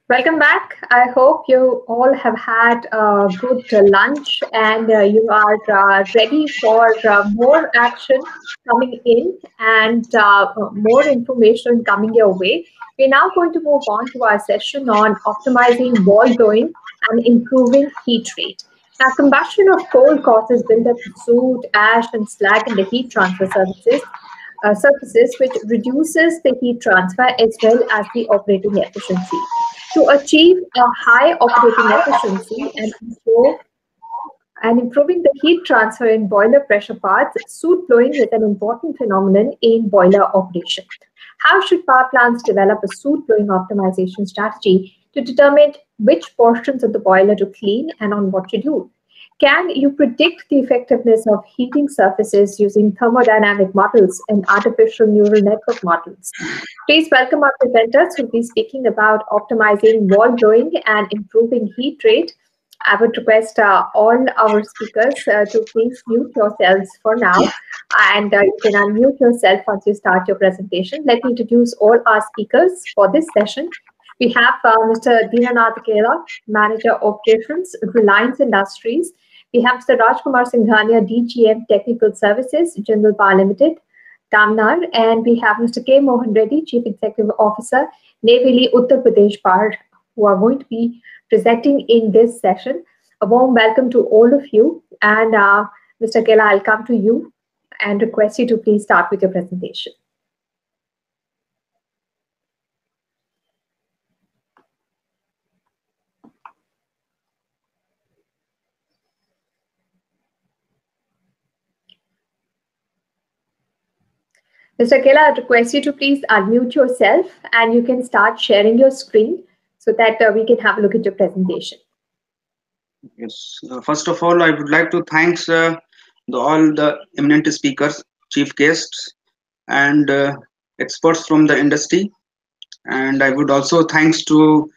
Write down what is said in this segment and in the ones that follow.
Welcome back. I hope you all have had a good lunch and you are ready for more action coming in and more information coming your way. We're now going to move on to our session on optimizing wall blowing and improving heat rate. Now, combustion of coal causes buildup of soot, ash, and slag in the heat transfer surfaces, which reduces the heat transfer as well as the operating efficiency. To achieve a high operating efficiency and improving the heat transfer in boiler pressure parts, soot blowing is an important phenomenon in boiler operation. How should power plants develop a soot blowing optimization strategy to determine which portions of the boiler to clean and on what schedule? Can you predict the effectiveness of heating surfaces using thermodynamic models and artificial neural network models? Please welcome our presenters who will be speaking about optimizing wall blowing and improving heat rate. I would request all our speakers to please mute yourselves for now, and you can unmute yourself once you start your presentation. Let me introduce all our speakers for this session. We have Mr. Dinanath Kela, Manager Operations, Reliance Industries. We have Mr. Rajkumar Singhania, DGM Technical Services, General Power Limited, Damnar, and we have Mr. K. Mohan Reddy, Chief Executive Officer, Neyveli Uttar Pradesh Power, who are going to be presenting in this session. A warm welcome to all of you. And Mr. Kela, I'll come to you and request you to please start with your presentation. Mr. Kela, I request you to please unmute yourself and you can start sharing your screen so that we can have a look at your presentation. Yes. First of all, I would like to thank all the eminent speakers, chief guests, and experts from the industry. And I would also thanks to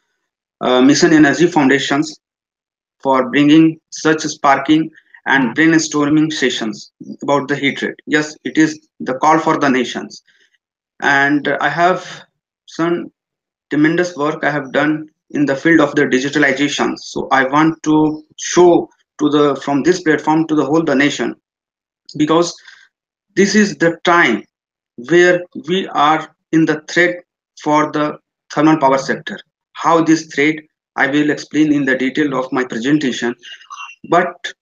Mission Energy Foundations for bringing such sparking and brainstorming sessions about the heat rate. Yes, it is the call for the nations. And I have some tremendous work I have done in the field of the digitalization. So I want to show to the from this platform to the whole the nation, because this is the time where we are in the threat for the thermal power sector. How this threat I will explain in the detail of my presentation. But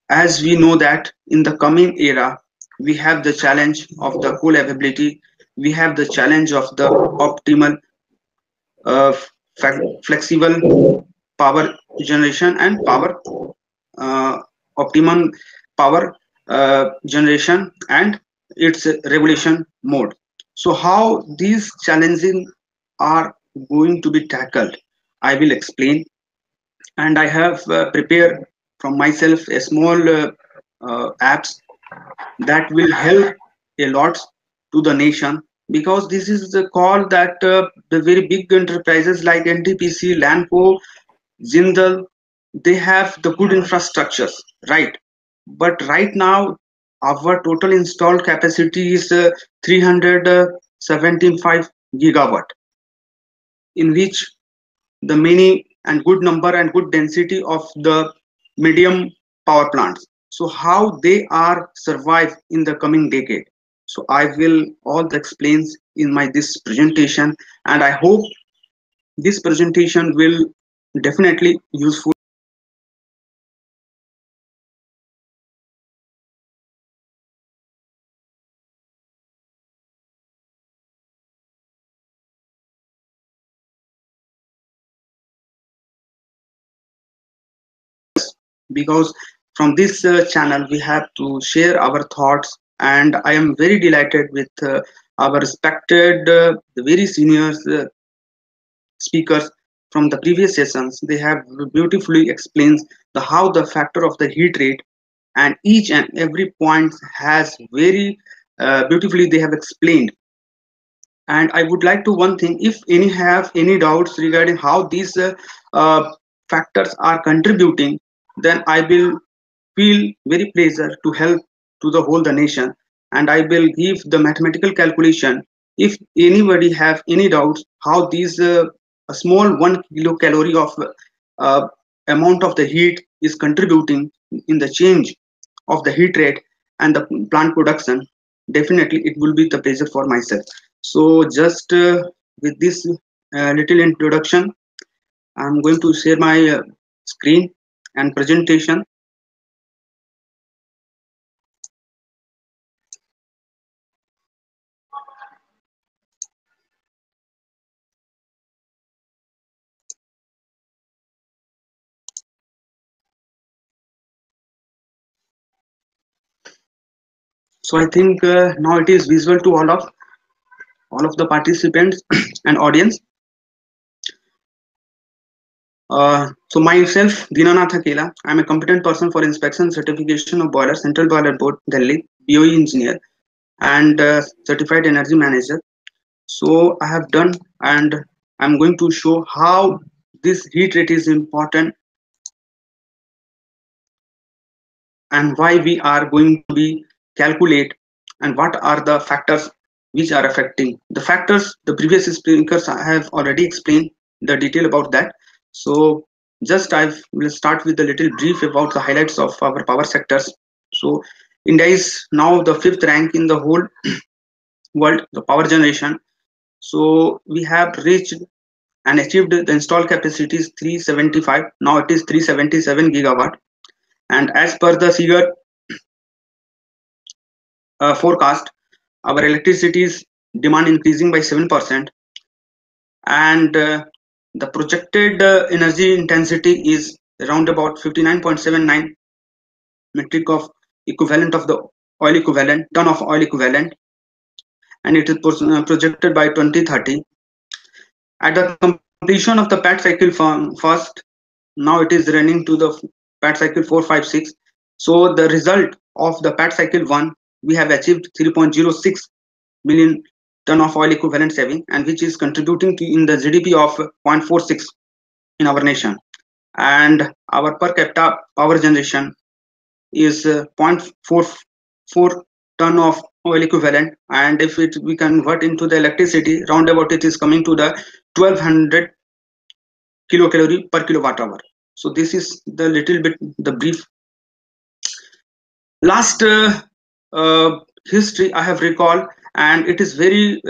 as we know that in the coming era, we have the challenge of the coal availability, we have the challenge of the optimal uh, flexible power generation and optimum power generation and its regulation mode. So how these challenges are going to be tackled, I will explain. And I have prepared from myself a small apps that will help a lot to the nation, because this is the call that the very big enterprises like NTPC, Lanco, Jindal, they have the good infrastructures, right? But right now, our total installed capacity is 375 gigawatt, in which the many and good number and good density of the medium power plants. So how they are survive in the coming decade. So I will all explains in my this presentation, and I hope this presentation will definitely useful. Because from this channel we have to share our thoughts, and I am very delighted with our respected the very senior speakers from the previous sessions. They have beautifully explained the how the factor of the heat rate, and each and every point has very beautifully they have explained. And I would like to one thing, if any have any doubts regarding how these factors are contributing, then I will feel very pleasure to help to the whole the nation. and I will give the mathematical calculation. If anybody have any doubts how these a small 1 kilocalorie of uh, amount of the heat is contributing in the change of the heat rate and the plant production, definitely it will be the pleasure for myself. So just with this little introduction, I'm going to share my screen and presentation. So I think now it is visible to all of the participants and audience. So myself, Dinanath Akela, I'm a competent person for inspection certification of boiler, Central Boiler Board, Delhi, BOE engineer, and certified energy manager. So I have done, and I'm going to show how this heat rate is important and why we are going to be calculate and what are the factors which are affecting the factors. The previous speakers have already explained the detail about that. So just I will start with a little brief about the highlights of our power sectors. So India is now the 5th rank in the whole world, the power generation. So we have reached and achieved the installed capacity is 375. Now it is 377 gigawatt. And as per the figure forecast, our electricity demand increasing by 7%, and the projected energy intensity is around about 59.79 metric of equivalent of the oil equivalent ton of oil equivalent, and it is projected by 2030. At the completion of the PAT cycle first, now it is running to the PAT cycle 456. So the result of the PAT cycle 1, we have achieved 3.06 million ton of oil equivalent saving, and which is contributing to in the GDP of 0.46 in our nation. And our per capita power generation is 0.44 ton of oil equivalent, and if we convert into the electricity, roundabout it is coming to the 1200 kilocalorie per kilowatt hour. So this is the little bit the brief last history I have recalled, and it is very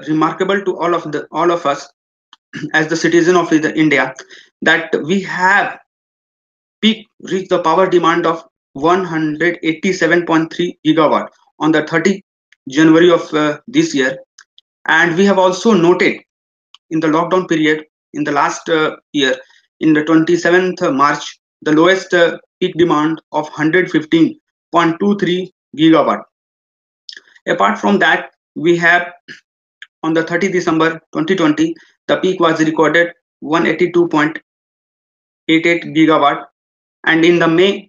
remarkable to all of us as the citizen of India, that we have peak reached the power demand of 187.3 gigawatt on the 30th January of this year, and we have also noted in the lockdown period in the last year, in the 27th March, the lowest peak demand of 115.23 gigawatt. Apart from that, we have on the 30th December 2020, the peak was recorded 182.88 gigawatt, and in the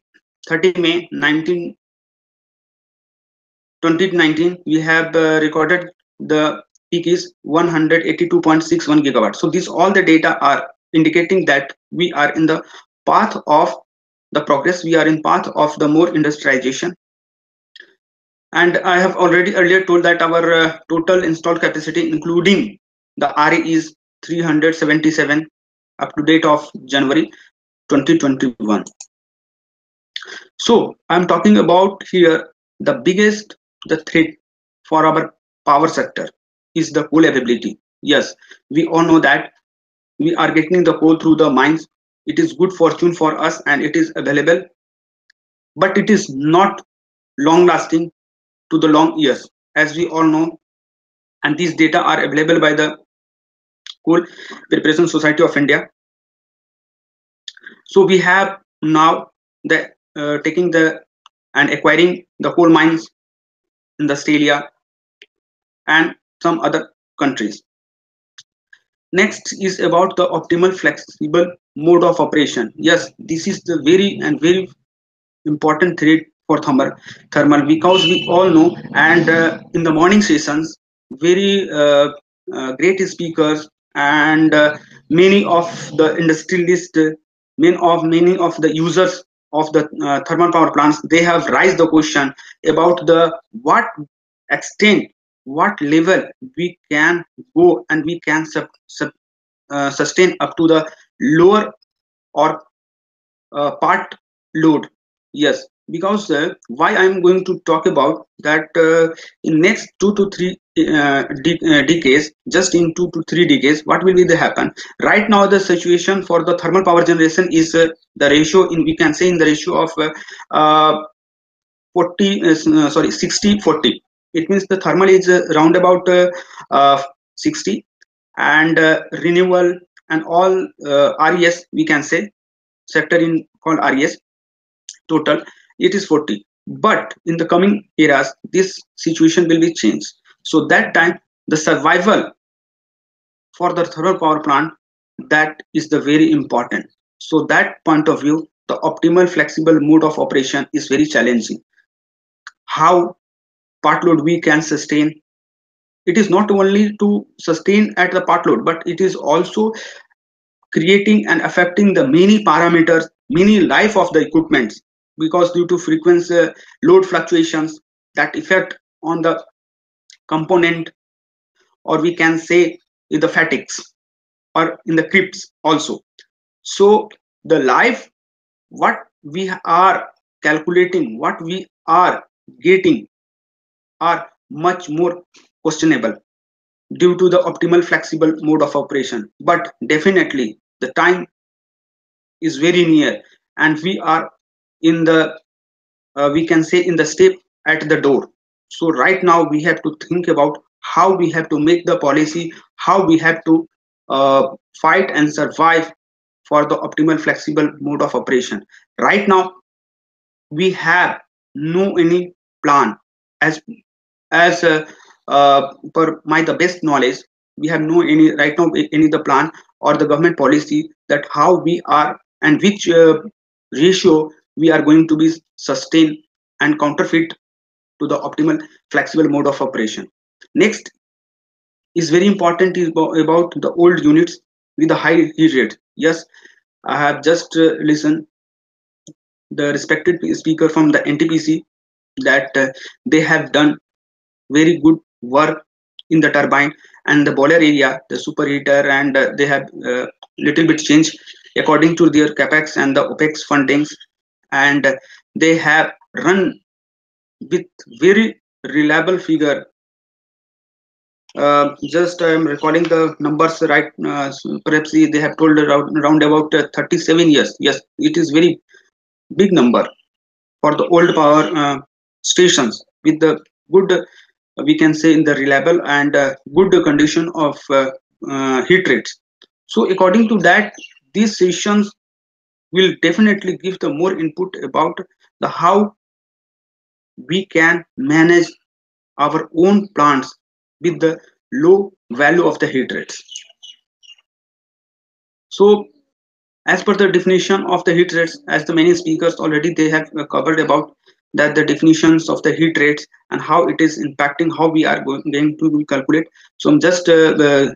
30 May 2019, we have recorded the peak is 182.61 gigawatt. So these all the data are indicating that we are in the path of the progress. We are in path of the more industrialization. And I have already earlier told that our total installed capacity, including the RE, is 377 up to date of January 2021. So I'm talking about here the biggest the threat for our power sector is the coal availability. Yes, we all know that we are getting the coal through the mines. It is good fortune for us and it is available, but it is not long lasting to the long years, as we all know, and these data are available by the Coal Preparation Society of India. So we have now the taking the and acquiring the coal mines in Australia and some other countries. Next is about the optimal flexible mode of operation. Yes, this is the very important thread for thermal, because we all know, and in the morning sessions, very great speakers and many of the industrialists, many of the users of the thermal power plants, they have raised the question about the what extent, what level we can go, and we can sustain up to the lower or part load. Yes, because why I'm going to talk about that, in next 2 to 3 decades, just in 2 to 3 decades, what will be the happen? Right now, the situation for the thermal power generation is the ratio in, we can say, in the ratio of uh, 40 sorry 60-40. It means the thermal is round about 60, and renewable and all RES, we can say, sector in called RES, total it is 40. But in the coming eras, this situation will be changed. So that time, the survival for the thermal power plant, that is the very important. So that point of view, the optimal flexible mode of operation is very challenging. How part load we can sustain? It is not only to sustain at the part load, but it is also creating and affecting the many parameters, many life of the equipment, because due to frequency load fluctuations that affect on the component, or we can say in the fatigues or in the creeps also. So the life, what we are calculating, what we are getting, are much more questionable due to the optimal flexible mode of operation. But definitely the time is very near, and we are in the we can say in the step at the door. So right now we have to think about how we have to make the policy, how we have to fight and survive for the optimal flexible mode of operation. Right now we have no any plan, as per my the best knowledge, we have no any right now any the plan or the government policy that how we are and which ratio we are going to be sustained and counterfeit to the optimal flexible mode of operation. Next is very important is about the old units with the high heat rate. Yes, I have just listened the respected speaker from the NTPC that they have done very good work in the turbine and the boiler area, the superheater, and they have little bit changed according to their capex and the opex fundings, and they have run with very reliable figure. Just I am recalling the numbers right. Perhaps they have told around about 37 years. Yes, it is very big number for the old power stations with the good, we can say, in the reliable and good condition of heat rates. So according to that, these stations will definitely give the more input about the how we can manage our own plants with the low value of the heat rates. So as per the definition of the heat rates, as the many speakers already they have covered about that, the definitions of the heat rates and how it is impacting how we are going to calculate. So I'm just give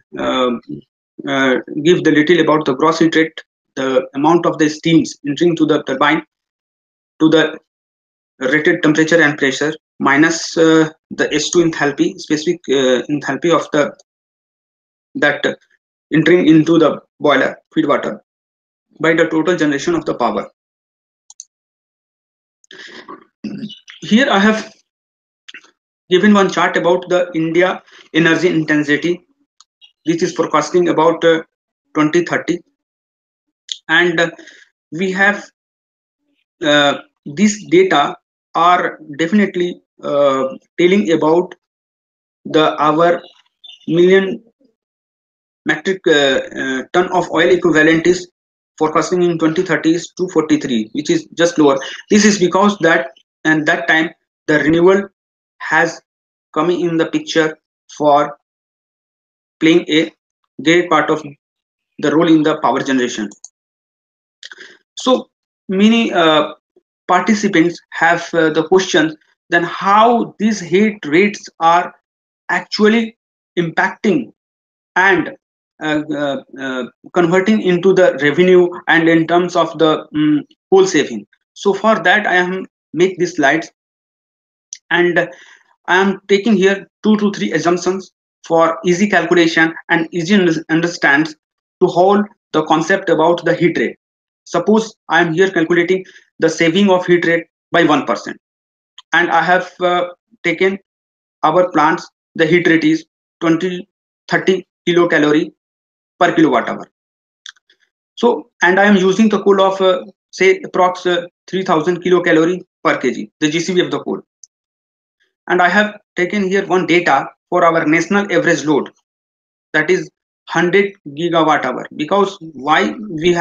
the little about the gross heat rate, the amount of the steams entering to the turbine, to the rated temperature and pressure, minus the S2 enthalpy, specific enthalpy of the that entering into the boiler feed water, by the total generation of the power. Here I have given one chart about the India energy intensity, which is forecasting about 2030, and we have these data are definitely telling about the our million metric ton of oil equivalent is forecasting in 2030 is 243, which is just lower. This is because that and that time the renewable has come in the picture for playing a great part of the role in the power generation. So many participants have the question, then how these heat rates are actually impacting and converting into the revenue and in terms of the coal saving. So for that I am make these slides, and I am taking here 2 to 3 assumptions for easy calculation and easy understands to hold the concept about the heat rate. Suppose I am here calculating the saving of heat rate by 1%, and I have taken our plants, the heat rate is 20-30 kilocalorie per kilowatt hour. So, and I am using the coal of say approx 3000 kilocalorie per kg, the GCV of the coal. And I have taken here one data for our national average load, that is 100 gigawatt hour. Because why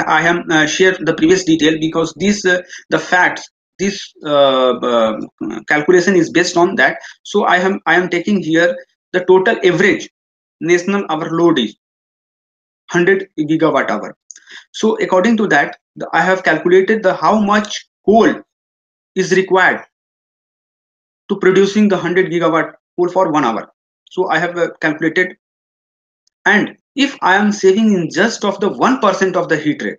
I have shared the previous detail, because this the facts, this calculation is based on that. So I am taking here the total average national hour load is 100 gigawatt hour. So according to that, I have calculated the how much coal is required to producing the 100 gigawatt coal for 1 hour. So I have calculated, and if I am saving in just of the 1% of the heat rate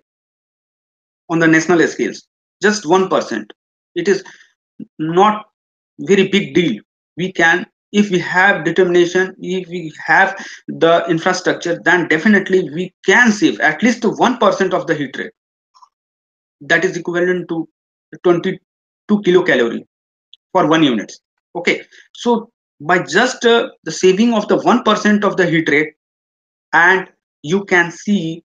on the national scales, just 1%, it is not very big deal. We can, if we have determination, if we have the infrastructure, then definitely we can save at least 1% of the heat rate. That is equivalent to 22 kilocalorie for 1 unit. Okay, so by just the saving of the 1% of the heat rate, and you can see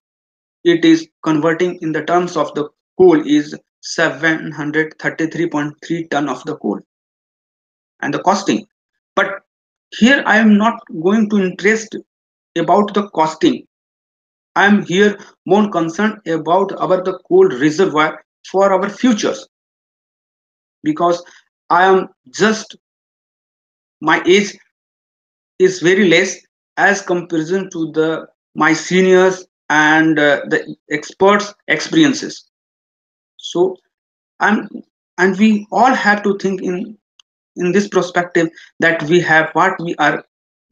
it is converting in the terms of the coal is 733.3 ton of the coal and the costing. But here I am not going to interest about the costing. I am here more concerned about our the coal reservoir for our futures, because I am just, my age is very less as comparison to the my seniors and the experts experiences. So I'm, and we all have to think in this perspective, that we have what we are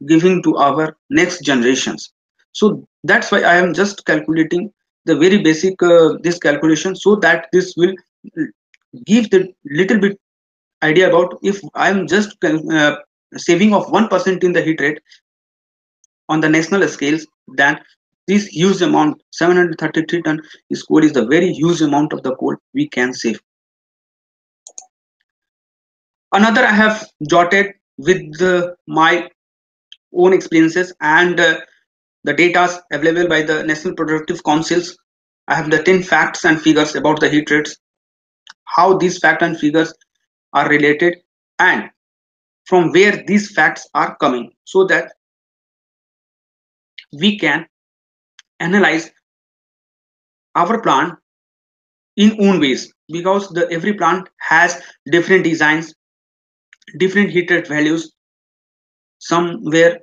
giving to our next generations. So that's why I am just calculating the very basic this calculation, so that this will give the little bit idea about if I am just saving of 1% in the heat rate on the national scales, then this huge amount 733 ton is coal is the very huge amount of the coal we can save. Another I have jotted with my own experiences and the data available by the National Productive Councils. I have the 10 facts and figures about the heat rates, how these facts and figures are related, and from where these facts are coming, so that we can analyze our plant in own ways, because the every plant has different designs, different heat rate values. Somewhere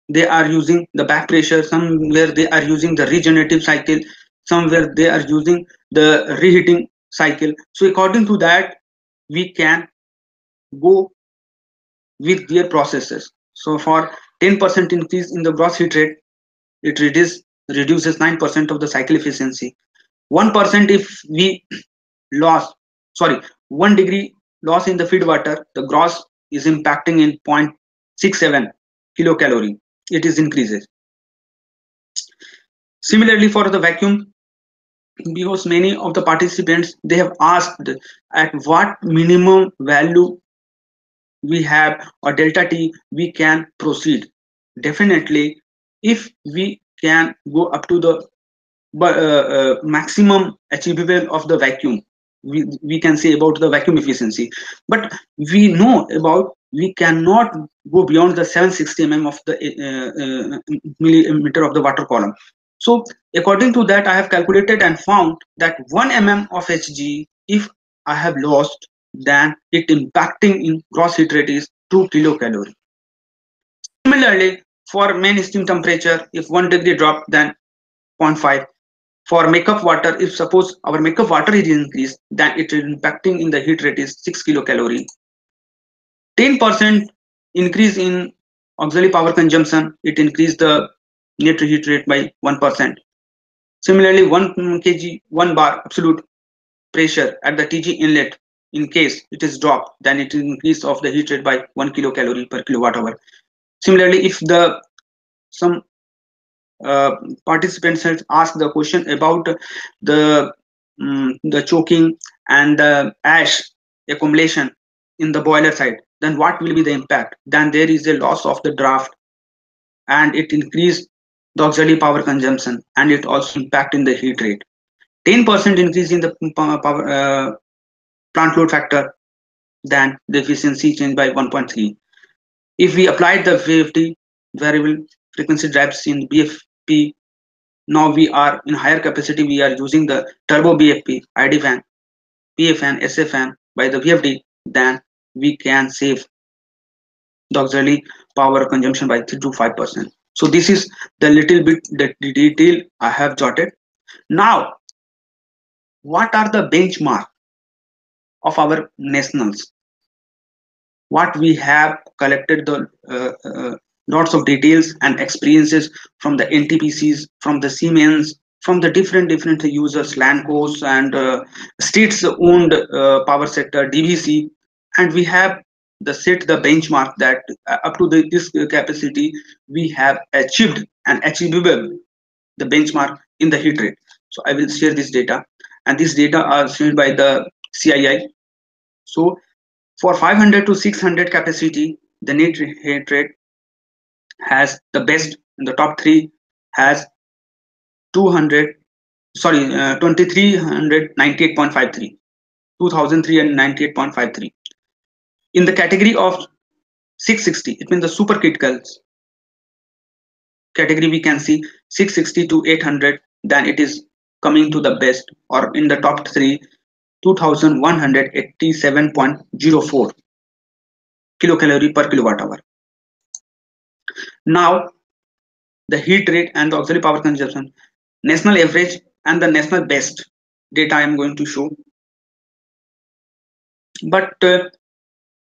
they are using the back pressure, somewhere they are using the regenerative cycle, somewhere they are using the reheating cycle. So according to that, we can go with their processes. So for 10% increase in the gross heat rate, it reduces 9% of the cycle efficiency. 1% if we loss, sorry, 1 degree loss in the feed water, the gross is impacting in 0.67 kilocalorie. It is increases. Similarly for the vacuum, because many of the participants, they have asked at what minimum value we have or delta T we can proceed. Definitely, if we can go up to the maximum achievable of the vacuum, we can say about the vacuum efficiency, but we know about we cannot go beyond the 760 mm of the millimeter of the water column. So according to that, I have calculated and found that 1 mm of Hg, if I have lost, then it impacting in gross heat rate is 2 kilocalorie. Similarly, for main steam temperature, if 1 degree drop, then 0.5. For makeup water, if suppose our makeup water is increased, then it is impacting in the heat rate is 6 kilocalorie. 10% increase in auxiliary power consumption, it increased the net heat rate by 1%. Similarly, 1 kg, 1 bar absolute pressure at the TG inlet in case it is dropped, then it is increase of the heat rate by 1 kilocalorie per kilowatt hour. Similarly, if the some uh, participants has asked the question about the choking and the ash accumulation in the boiler side, then what will be the impact? Then there is a loss of the draft, and it increase the auxiliary power consumption, and it also impact in the heat rate. 10% increase in the power plant load factor, then the efficiency change by 1.3. If we applied the VFD, variable frequency drives in BFP, now we are in higher capacity, we are using the turbo BFP, ID fan, PFN, SFN by the VFD, then we can save the auxiliary power consumption by 3 to 5%. So this is the little bit the detail I have jotted. Now, what are the benchmark of our nationals? What we have collected the lots of details and experiences from the NTPCs, from the Siemens, from the different users, Landcos and states owned power sector, DVC, and we have the set the benchmark that up to this capacity we have achieved and achievable the benchmark in the heat rate. So I will share this data, and this data are shared by the CII. So for 500 to 600 capacity, the net heat rate has the best in the top three has 200 sorry 2398.53 2398.53. In the category of 660, it means the supercritical category, we can see 660 to 800, then it is coming to the best, or in the top three 2187.04 kilocalorie per kilowatt hour. Now the heat rate and the auxiliary power consumption, national average and the national best data I am going to show. But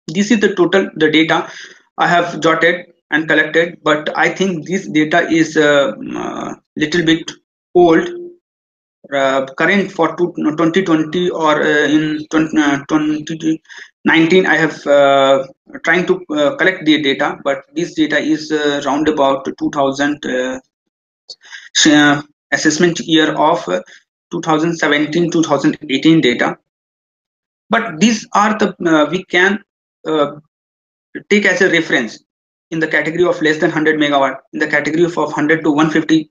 this is the total the data I have jotted and collected, but I think this data is little bit old. Current for 2020 or in 2019 I have trying to collect the data, but this data is round about 2000 assessment year of 2017-2018 data. But these are the we can uh, take as a reference in the category of less than 100 megawatt, in the category of 100 to 150.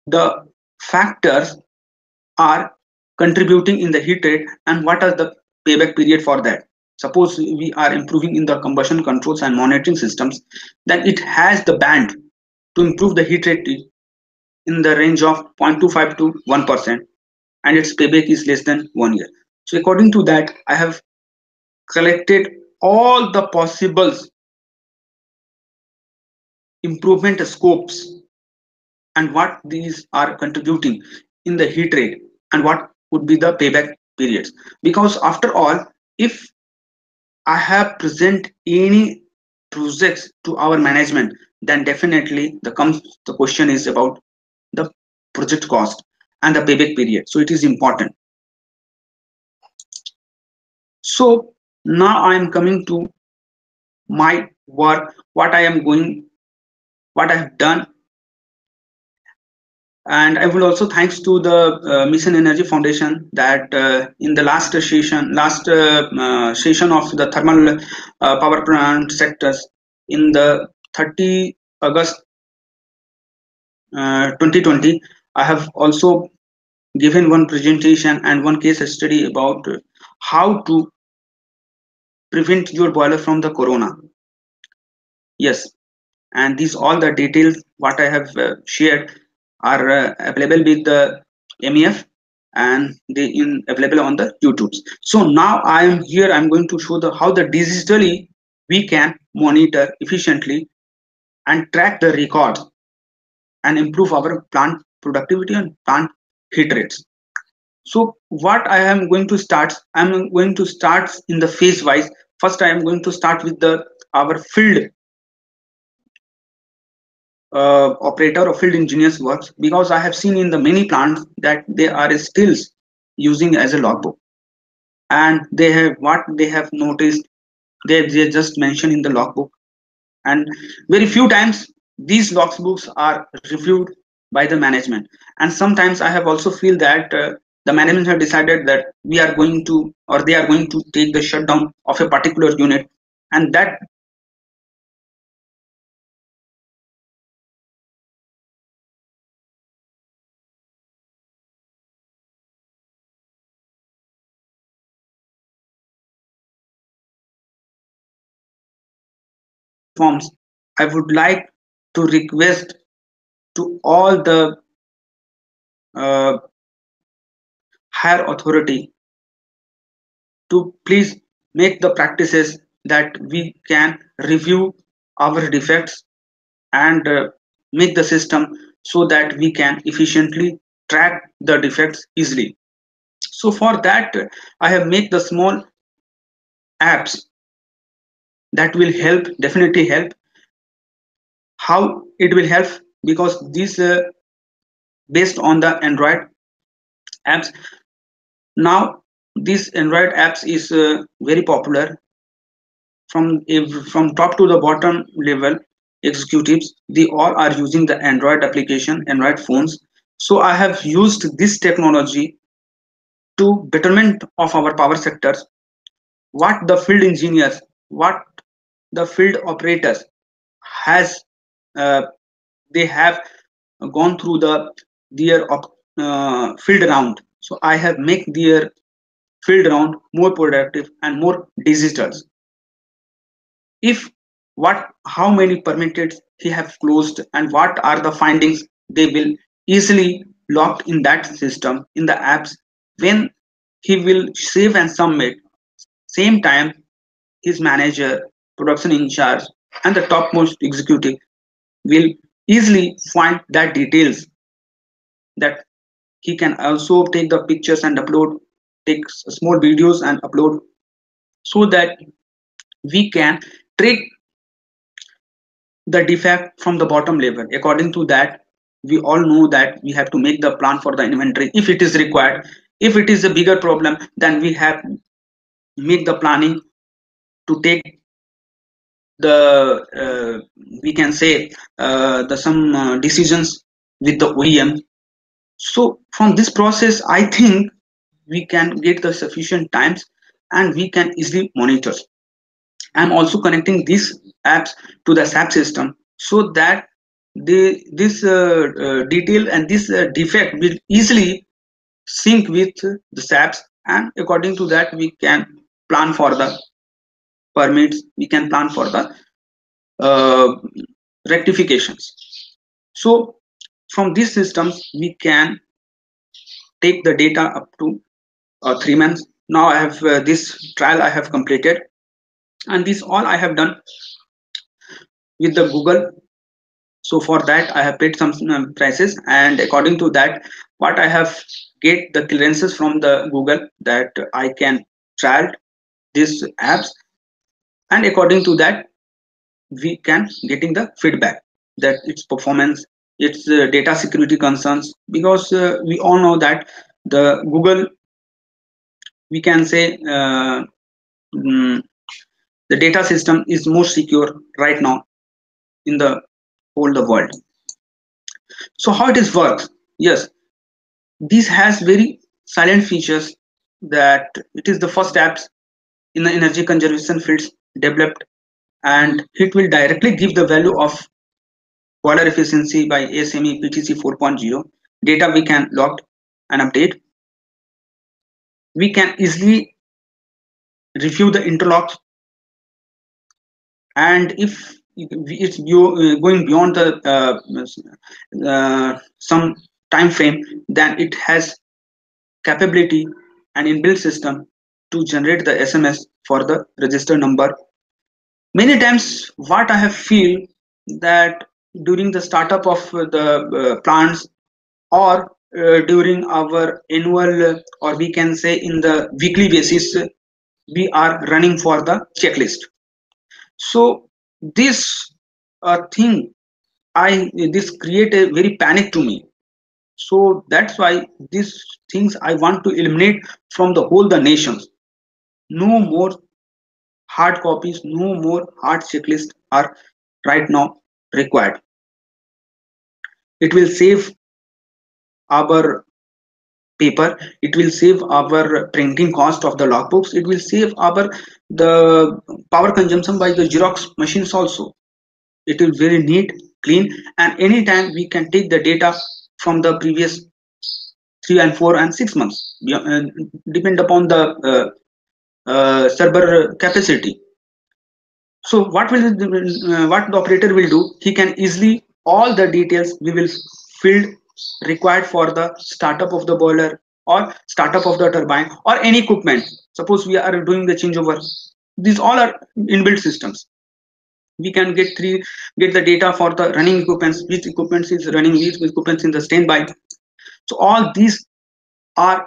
The factors are contributing in the heat rate, and what are the payback period for that. Suppose we are improving in the combustion controls and monitoring systems, then it has the band to improve the heat rate in the range of 0.25 to 1%, and its payback is less than 1 year. So according to that, I have collected all the possible improvement scopes and what these are contributing in the heat rate and what would be the payback periods. Because after all, if I have present any projects to our management, then definitely the question is about the project cost and the payback period. So it is important. So now I am coming to my work, what I have done. And I will also thanks to the Mission Energy Foundation that in the last session of the thermal power plant sectors in the 30 August 2020, I have also given one presentation and one case study about how to prevent your boiler from the corona. Yes, and these all the details what I have shared are available with the MEF, and they in available on the YouTubes. So now I am here, I'm going to show the how the digitally we can monitor efficiently and track the records and improve our plant productivity and plant heat rates. So what I am going to start, I'm going to start in the phase wise. First, I am going to start with the our field operator or field engineers works, because I have seen in the many plants that they are still using as a logbook, and they have what they have noticed, they just mention in the logbook, and very few times these logbooks are reviewed by the management. And sometimes I have also feel that the management have decided that we are going to, or they are going to take the shutdown of a particular unit, and that forms, I would like to request to all the uh, higher authority to please make the practices that we can review our defects and make the system so that we can efficiently track the defects easily. So for that, I have made the small apps that will help, definitely help. How it will help? Because this based on the Android apps. Now this Android apps is very popular from top to the bottom level. Executives, they all are using the Android application, Android phones. So I have used this technology to betterment of our power sectors. What the field engineers, what the field operators has, uh, they have gone through their field round. So I have make their field round more productive and more digital. If what, how many permitted he have closed and what are the findings, they will easily locked in that system in the apps. When he will save and submit, same time his manager, production in charge, and the topmost executive will easily find that details, that he can also take the pictures and upload, take small videos and upload, so that we can track the defect from the bottom level. According to that, we all know that we have to make the plan for the inventory if it is required. If it is a bigger problem, then we have make the planning to take the we can say the some decisions with the OEM. So from this process, I think we can get the sufficient times and we can easily monitor. I'm also connecting these apps to the SAP system so that this detail and this defect will easily sync with the SAPs, and according to that we can plan for the permits, we can plan for the uh, rectifications. So from these systems we can take the data up to 3 months. Now I have this trial I have completed, and this all I have done with the Google. So for that I have paid some prices, and according to that what I have get the clearances from the Google that I can trial these apps, and according to that we can getting the feedback that its performance, its data security concerns, because we all know that the Google, we can say mm, the data system is more secure right now in the whole the world. So how it is works? Yes, this has very silent features, that it is the first apps in the energy conservation fields developed, and it will directly give the value of boiler efficiency by ASME PTC 4.0. Data we can log and update. We can easily review the interlocks, and if it's going beyond the some time frame, then it has capability and inbuilt system to generate the SMS for the register number. Many times what I have feel that during the startup of the plants, or during our annual or we can say in the weekly basis, we are running for the checklist. So this thing, this create a very panic to me. So that's why these things I want to eliminate from the whole the nations. No more hard copies, no more hard checklists are right now required. It will save our paper, it will save our printing cost of the logbooks, it will save our the power consumption by the Xerox machines also. It is very neat, clean, and anytime we can take the data from the previous 3 and 4 and 6 months, depend upon the server capacity. So what the operator will do, he can easily all the details we will fill required for the startup of the boiler or startup of the turbine or any equipment. Suppose we are doing the changeover, these all are inbuilt systems. We can get the data for the running equipments, which equipment is running, which equipment in the standby. So all these are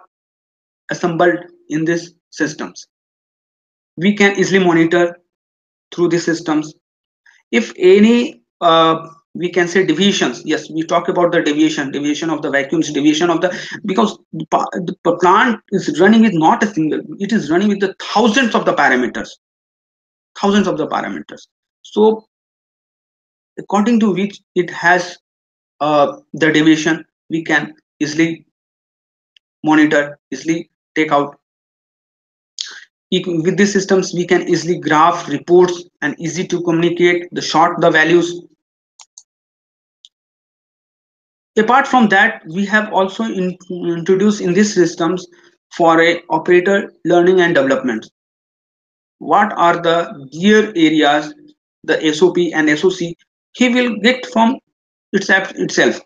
assembled in these systems. We can easily monitor through these systems. If any we can say deviations, yes, we talk about the deviation of the vacuums, deviation of the, because the plant is running with not a single, it is running with the thousands of the parameters. So according to which it has the deviation, we can easily monitor, easily take out. With these systems we can easily graph reports and easy to communicate the short the values. Apart from that, we have also introduced in these systems for a operator learning and development. What are the gear areas, the SOP and SOC he will get from itself.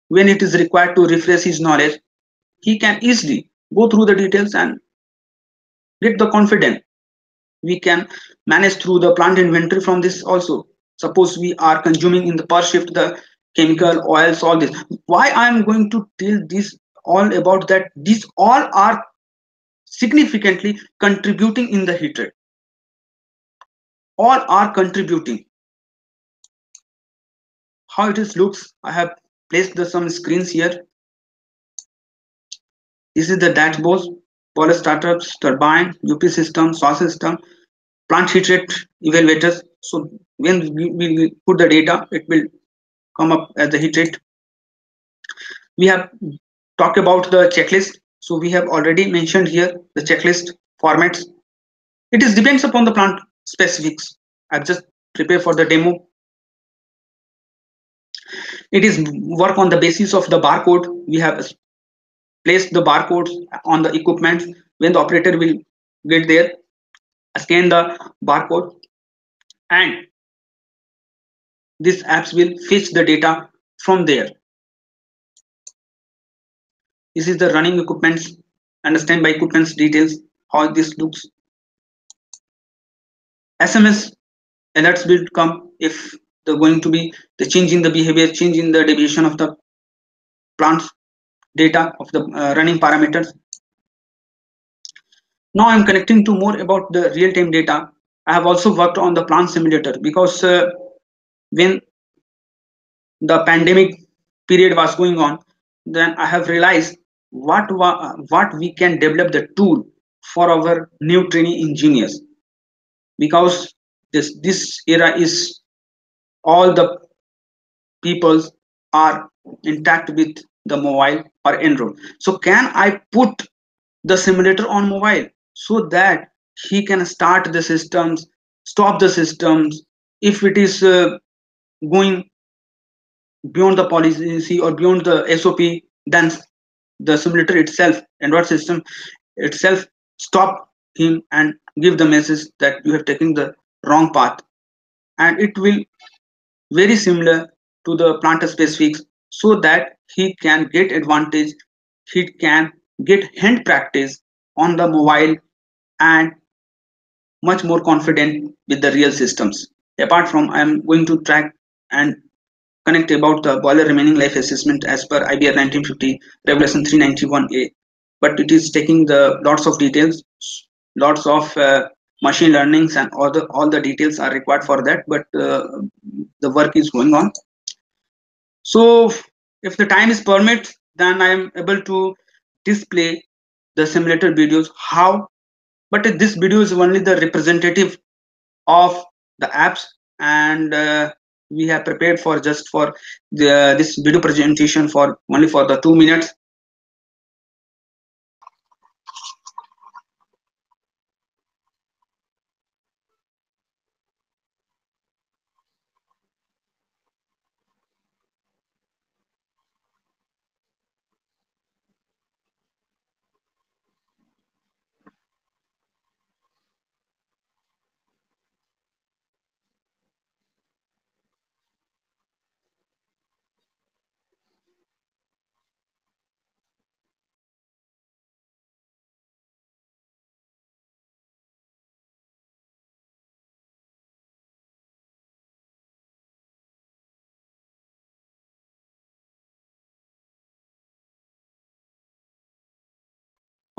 When it is required to refresh his knowledge, he can easily go through the details and get the confidence. We can manage through the plant inventory from this also. Suppose we are consuming in the per shift the chemical oils, all this. Why I am going to tell this all about that? These all are significantly contributing in the heat rate. All are contributing. How it is looks, I have placed some screens here. This is the dashboard, boiler startups, turbine, UP system, source system, plant heat rate evaluators. So when we put the data, it will come up as the heat rate. We have talked about the checklist. So we have already mentioned here the checklist formats. It is depends upon the plant specifics. I've just prepared for the demo. It is work on the basis of the barcode. We have placed the barcodes on the equipment. When the operator will get there, scan the barcode, and these apps will fetch the data from there. This is the running equipments, understand by equipments details, how this looks. SMS alerts will come if they're going to be the change in the behavior, change in the deviation of the plant's data of the running parameters. Now I'm connecting to more about the real-time data. I have also worked on the plant simulator because when the pandemic period was going on, then I have realized what we can develop the tool for our new trainee engineers, because this era is all the peoples are intact with the mobile or Android. So can I put the simulator on mobile so that he can start the systems, stop the systems if it is going beyond the policy or beyond the SOP, then the simulator itself, Android system itself, stop him and give the message that you have taken the wrong path, and it will very similar to the planter specifics, so that he can get advantage, he can get hand practice on the mobile and much more confident with the real systems. Apart from, I am going to track and connect about the boiler remaining life assessment as per IBR 1950 Regulation 391A. But it is taking the lots of details, lots of machine learnings, and all the details are required for that. But the work is going on. So if the time is permit, then I am able to display the simulator videos. How? But this video is only the representative of the apps, and we have prepared for just for this video presentation for only for the 2 minutes.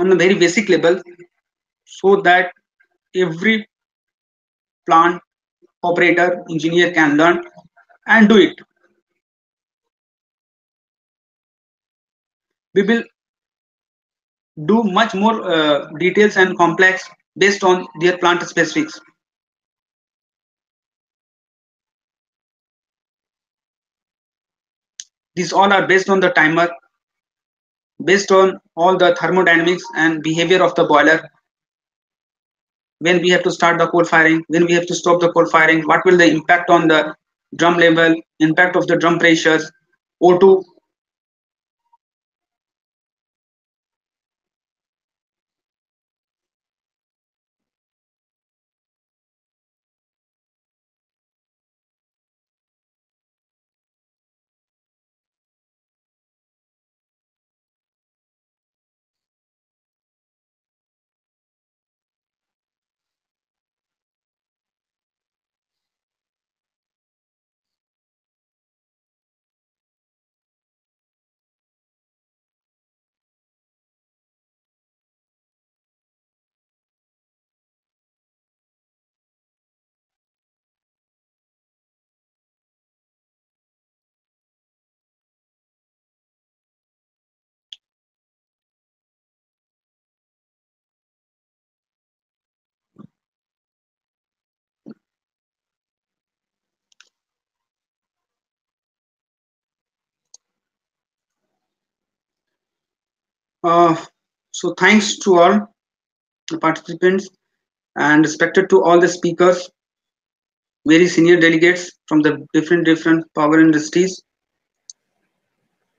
On a very basic level, so that every plant operator engineer can learn and do it. We will do much more details and complex based on their plant specifics. These all are based on the timer, based on all the thermodynamics and behavior of the boiler. When we have to start the coal firing, when we have to stop the coal firing, what will the impact on the drum level, impact of the drum pressures, O2. So thanks to all the participants and respected to all the speakers, very senior delegates from the different power industries.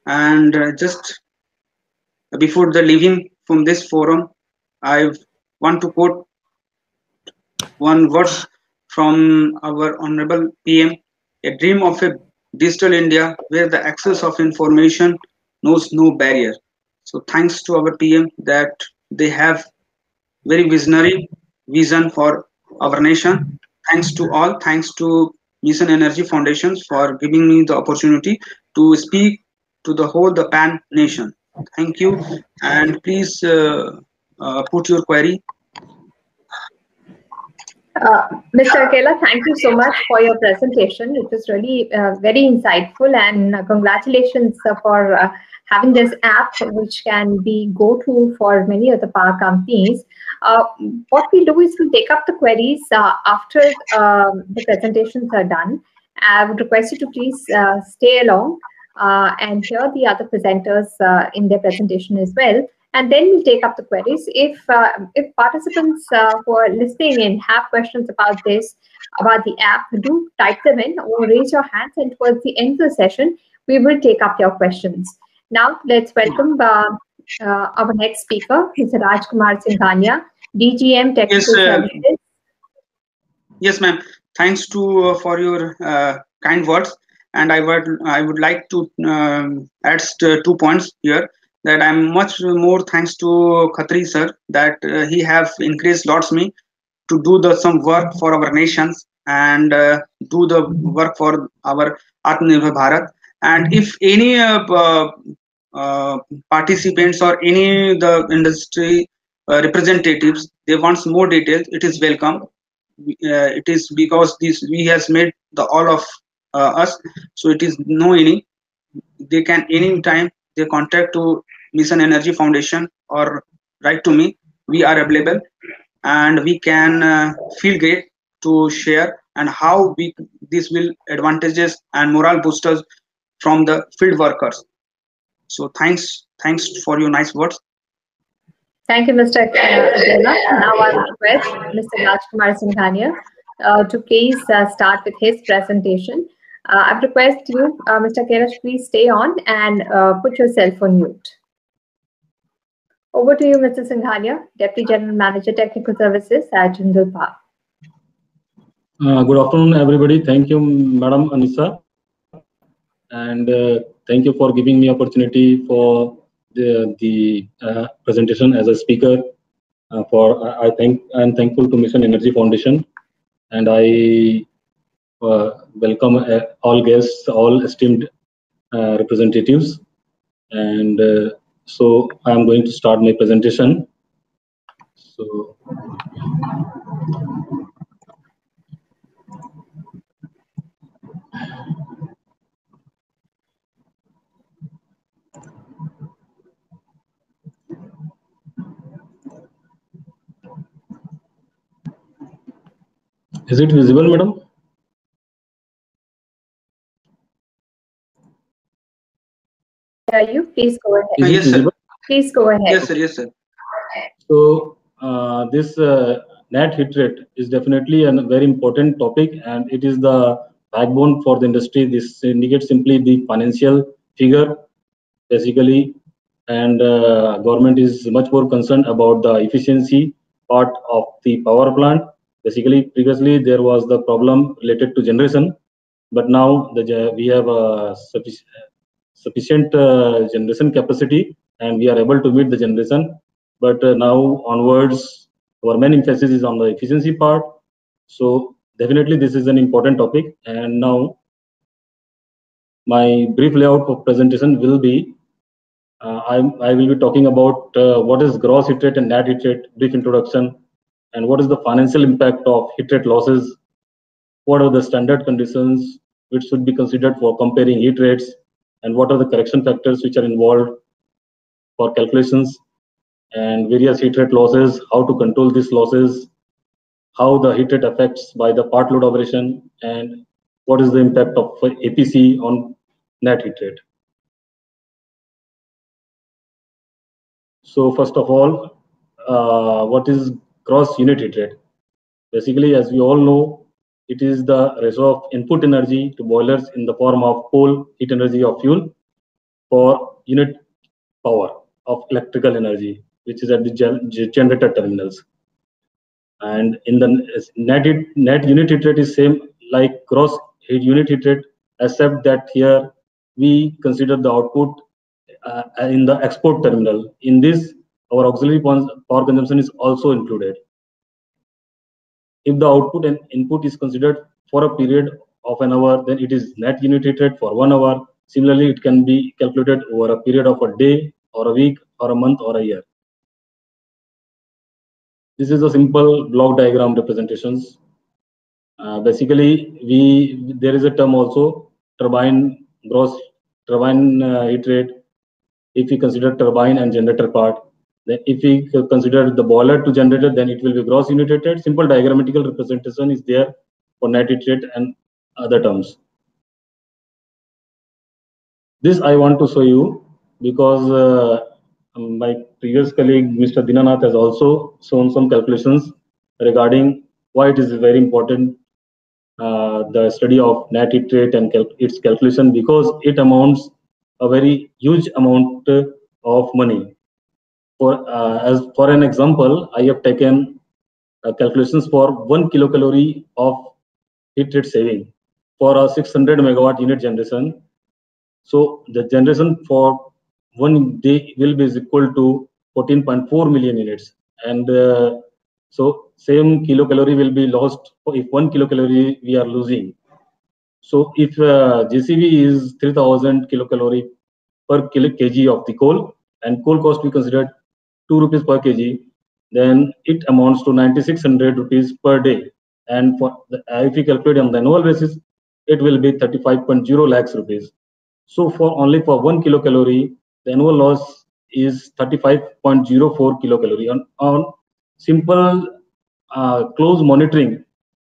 And just before the leaving from this forum, I want to quote one verse from our honorable PM: a dream of a digital India where the access of information knows no barrier. So thanks to our PM that they have very visionary vision for our nation. Thanks to all. Thanks to Mission Energy Foundations for giving me the opportunity to speak to the whole the PAN nation. Thank you, and please put your query. Mr. Akela, thank you so much for your presentation. It was really very insightful, and congratulations for having this app which can be go-to for many of the power companies. What we'll do is we'll take up the queries after the presentations are done. I would request you to please stay along and hear the other presenters in their presentation as well. And then we'll take up the queries. If participants who are listening in have questions about this, about the app, do type them in or raise your hands, and towards the end of the session, we will take up your questions. Now, let's welcome our next speaker, Mr. Rajkumar Singhania, DGM Technical Services. Yes, ma'am. Thanks to for your kind words, and I would like to add 2 points here. That I'm much more thanks to Khatri sir that he have increased lots me to do some work for our nations and do the work for our Atmanirbhar Bharat. And if any participants or any the industry representatives they want more details, it is welcome. It is because this we has made the all of us, so it is no any. They can anytime they contact to Mission Energy Foundation or write to me. We are available, and we can feel great to share and how we this will advantages and morale boosters from the field workers. So thanks for your nice words. Thank you, Mr. Agola. Now I will request Mr. Rajkumar Singhania to please start with his presentation. I would request you, Mr. Kailash, please stay on and put yourself on mute. Over to you, Mr. Singhania, Deputy General Manager, Technical Services at Jindal Power. Good afternoon, everybody. Thank you, Madam Anisa, and thank you for giving me opportunity for the presentation as a speaker. I'm thankful to Mission Energy Foundation, and I welcome all guests, all esteemed representatives, and so I am going to start my presentation. So. Is it visible, madam? You please go ahead. Yes, sir. Please go ahead. Yes, sir. Yes, sir. So this net hit rate is definitely a very important topic, and it is the backbone for the industry. This indicates simply the financial figure, basically, and government is much more concerned about the efficiency part of the power plant. Basically, previously there was the problem related to generation, but now we have a sufficient generation capacity, and we are able to meet the generation. But now onwards, our main emphasis is on the efficiency part. So definitely this is an important topic. And now my brief layout for presentation will be, I will be talking about what is gross hit rate and net hit rate, brief introduction, and what is the financial impact of hit rate losses, what are the standard conditions which should be considered for comparing hit rates, and what are the correction factors which are involved for calculations, and various hit rate losses, how to control these losses, how the hit rate affects by the part load operation, and what is the impact of APC on net hit rate. So first of all, what is gross unit hit rate? Basically, as we all know, it is the ratio of input energy to boilers in the form of coal, heat energy, or fuel for unit power of electrical energy, which is at the generator terminals. And in the net unit hit rate is same like gross unit hit rate, except that here we consider the output in the export terminal. In this, our auxiliary power consumption is also included. If the output and input is considered for a period of an hour, then it is net unit hit rate for 1 hour. Similarly, it can be calculated over a period of a day or a week or a month or a year. This is a simple block diagram representations. Basically, there is a term also, turbine gross turbine hit rate. If we consider turbine and generator part, then if we consider the boiler to generator, then it will be gross unit hit rate. Simple diagrammatical representation is there for net hit rate and other terms. This I want to show you because my previous colleague, Mr. Dinanath, has also shown some calculations regarding why it is very important, the study of net hit rate and its calculation, because it amounts a very huge amount of money. For an example, I have taken calculations for 1 kilocalorie of heat rate saving for a 600 megawatt unit generation. So the generation for 1 day will be equal to 14.4 million units, and so same kilocalorie will be lost if 1 kilocalorie we are losing. So if GCV is 3000 kilocalorie per kg of the coal, and coal cost we considered 2 rupees per kg, then it amounts to 9600 rupees per day. And for the, if we calculate on the annual basis, it will be 35.0 lakhs rupees. So for only for 1 kilocalorie, the annual loss is 35.04 kilocalorie. On simple close monitoring,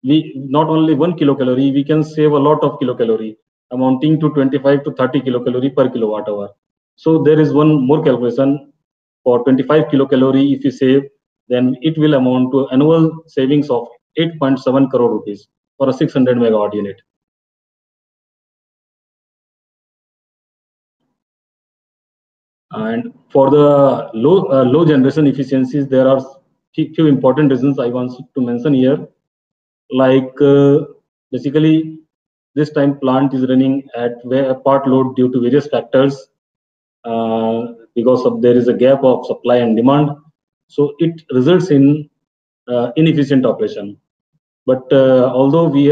we not only 1 kilocalorie, we can save a lot of kilocalorie, amounting to 25 to 30 kilocalorie per kilowatt hour. So there is one more calculation. For 25 kilocalorie, if you save, then it will amount to annual savings of 8.7 crore rupees for a 600 megawatt unit. And for the low generation efficiencies, there are few important reasons I want to mention here. Like basically, this time plant is running at part load due to various factors. Because of there is a gap of supply and demand, so it results in inefficient operation. But although we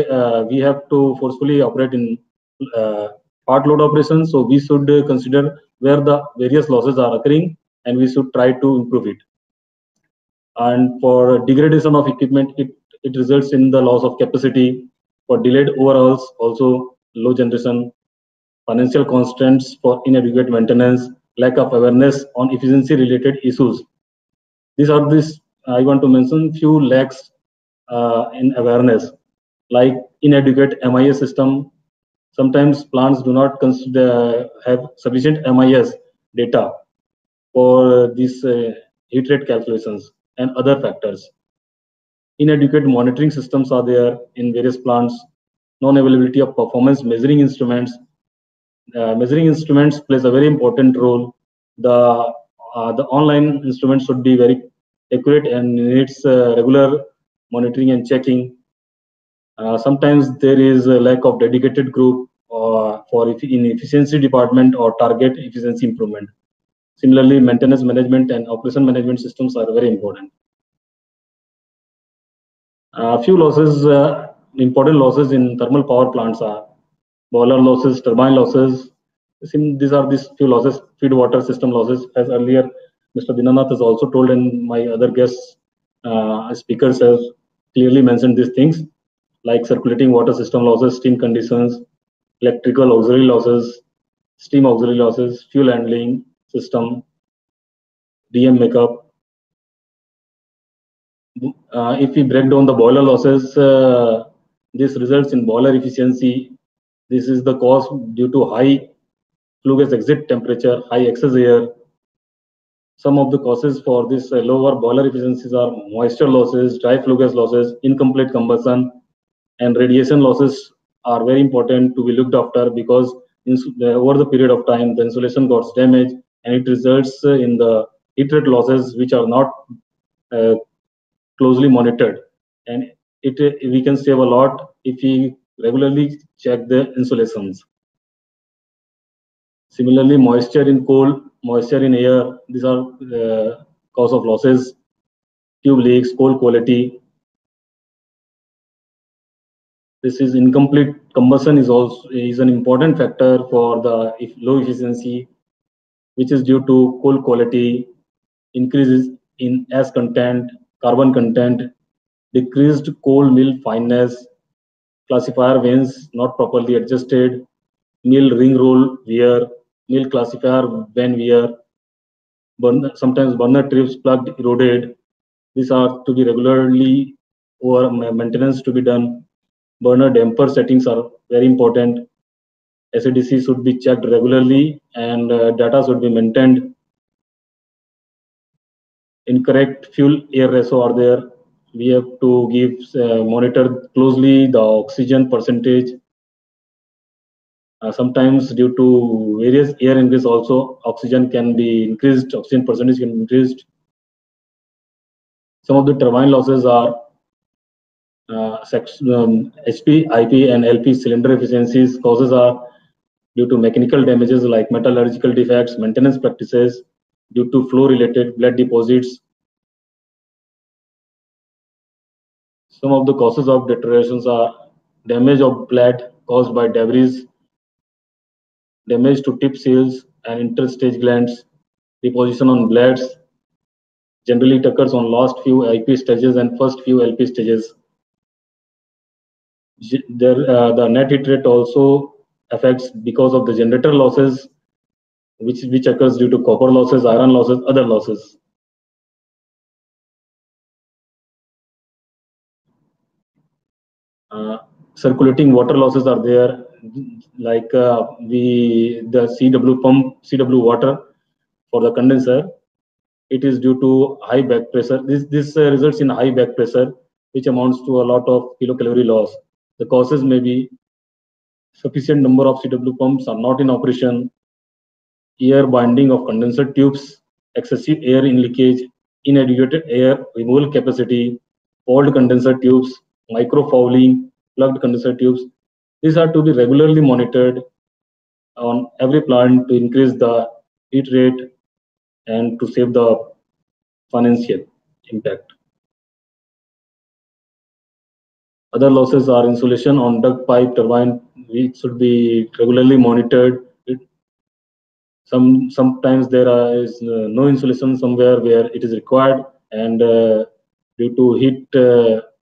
have to forcefully operate in part load operations, so we should consider where the various losses are occurring, and we should try to improve it. And for degradation of equipment, it results in the loss of capacity. For delayed overhauls, also low generation, financial constraints for inadequate maintenance, lack of awareness on efficiency related issues. These are this I want to mention few lacks in awareness, like inadequate MIS system. Sometimes plants do not have sufficient MIS data for these heat rate calculations and other factors. Inadequate monitoring systems are there in various plants. Non-availability of performance measuring instruments. Measuring instruments plays a very important role. The online instruments should be very accurate and needs regular monitoring and checking. Sometimes there is a lack of dedicated group in efficiency department or target efficiency improvement. Similarly, maintenance management and operation management systems are very important. Few losses, important losses in thermal power plants are boiler losses, turbine losses. These are these few losses, feed water system losses. As earlier, Mr. Dinanath has also told, and my other guests, speakers have clearly mentioned these things, like circulating water system losses, steam conditions, electrical auxiliary losses, steam auxiliary losses, fuel handling system, DM makeup. If we break down the boiler losses, this results in boiler efficiency. This is the cause due to high flue gas exit temperature, high excess air. Some of the causes for this lower boiler efficiencies are moisture losses, dry flue gas losses, incomplete combustion, and radiation losses are very important to be looked after, because over the period of time the insulation got damaged, and it results in the heat rate losses which are not closely monitored, and we can save a lot if we regularly check the insulations. Similarly, moisture in coal, moisture in air, these are cause of losses. Tube leaks, coal quality. This is incomplete combustion is an important factor for the low efficiency, which is due to coal quality, increases in ash content, carbon content, decreased coal mill fineness, classifier vanes not properly adjusted, mill ring roll wear, mill classifier vane wear, sometimes burner trips plugged, eroded. These are to be regularly or maintenance to be done. Burner damper settings are very important. SADC should be checked regularly, and data should be maintained. Incorrect fuel air ratio are there. We have to monitor closely the oxygen percentage. Sometimes due to various air increase also, oxygen can be increased, oxygen percentage can be increased. Some of the turbine losses are HP, IP, and LP cylinder efficiencies. Causes are due to mechanical damages like metallurgical defects, maintenance practices, due to flow-related blood deposits. Some of the causes of deteriorations are damage of blade, caused by debris, damage to tip seals and interstage glands, deposition on blades. Generally, it occurs on last few IP stages and first few LP stages. The net hit rate also affects because of the generator losses, which occurs due to copper losses, iron losses, other losses. Circulating water losses are there, like the CW water for the condenser. It is due to high back pressure. This results in high back pressure, which amounts to a lot of kilocalorie loss. The causes may be sufficient number of CW pumps are not in operation, air binding of condenser tubes, excessive air in leakage, inadequate air removal capacity, old condenser tubes, microfouling, plugged condenser tubes. These are to be regularly monitored on every plant to increase the heat rate and to save the financial impact. Other losses are insulation on duct pipe turbine, which should be regularly monitored. Sometimes there is no insulation somewhere where it is required, and due to heat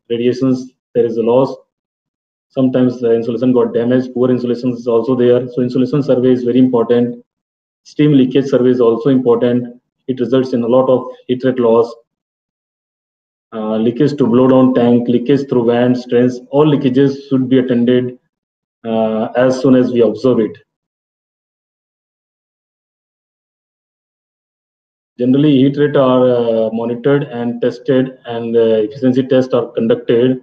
radiations, there is a loss. Sometimes the insulation got damaged. Poor insulation is also there. So insulation survey is very important. Steam leakage survey is also important. It results in a lot of heat rate loss. Leakage to blow down tank, leakage through vents, drains, all leakages should be attended as soon as we observe it. Generally, heat rate are monitored and tested, and efficiency tests are conducted.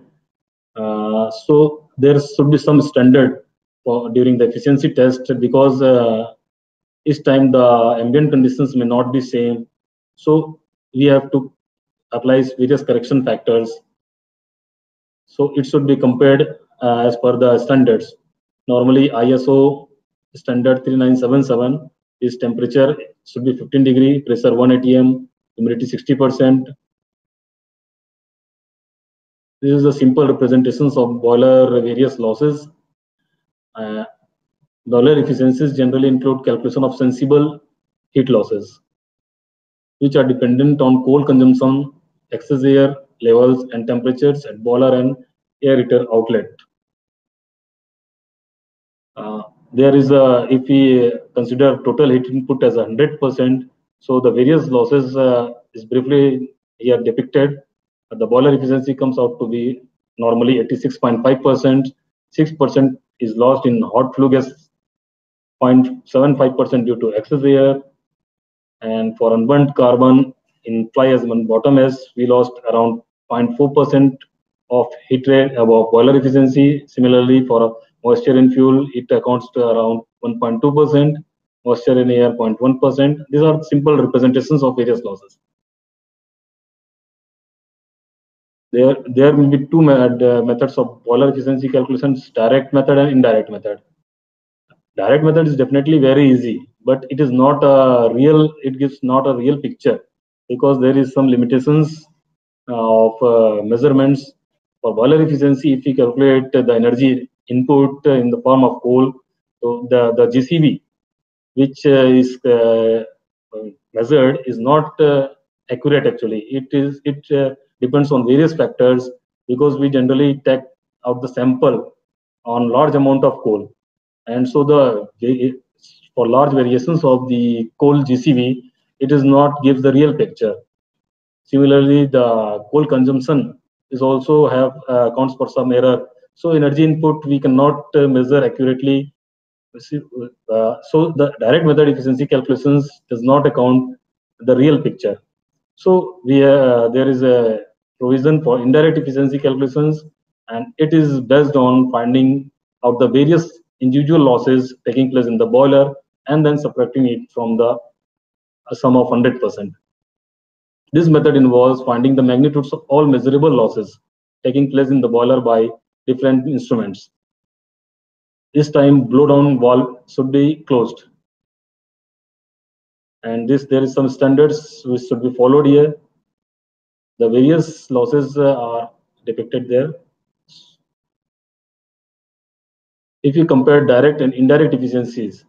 So there should be some standard during the efficiency test, because each time the ambient conditions may not be same. So we have to apply various correction factors. So it should be compared as per the standards. Normally ISO standard 3977 is temperature should be 15 degree, pressure 1 atm, humidity 60%. This is a simple representations of boiler various losses. Boiler efficiencies generally include calculation of sensible heat losses, which are dependent on coal consumption, excess air levels, and temperatures at boiler and aerator outlet. There is if we consider total heat input as 100%, so the various losses is briefly here depicted. The boiler efficiency comes out to be normally 86.5%. 6% is lost in hot flue gas, 0.75% due to excess air, and for unburnt carbon in fly ash and bottom ash, we lost around 0.4% of heat rate above boiler efficiency. Similarly, for moisture in fuel, it accounts to around 1.2%, moisture in air 0.1%. These are simple representations of various losses. There will be two methods of boiler efficiency calculations: direct method and indirect method. Direct method is definitely very easy, but it is not a real. It gives not a real picture, because there is some limitations of measurements. For boiler efficiency, if we calculate the energy input in the form of coal, so the GCV, which is measured, is not accurate. Actually, it depends on various factors, because we generally take out the sample on large amount of coal, and so for large variations of the coal GCV, it does not give the real picture. Similarly, the coal consumption is also have accounts for some error. So energy input we cannot measure accurately. So the direct method efficiency calculations does not account the real picture. So there is a provision for indirect efficiency calculations, and it is based on finding out the various individual losses taking place in the boiler and then subtracting it from the sum of 100%. This method involves finding the magnitudes of all measurable losses taking place in the boiler by different instruments. This time, blowdown valve should be closed, and there is some standards which should be followed here. The various losses are depicted there. If you compare direct and indirect efficiencies,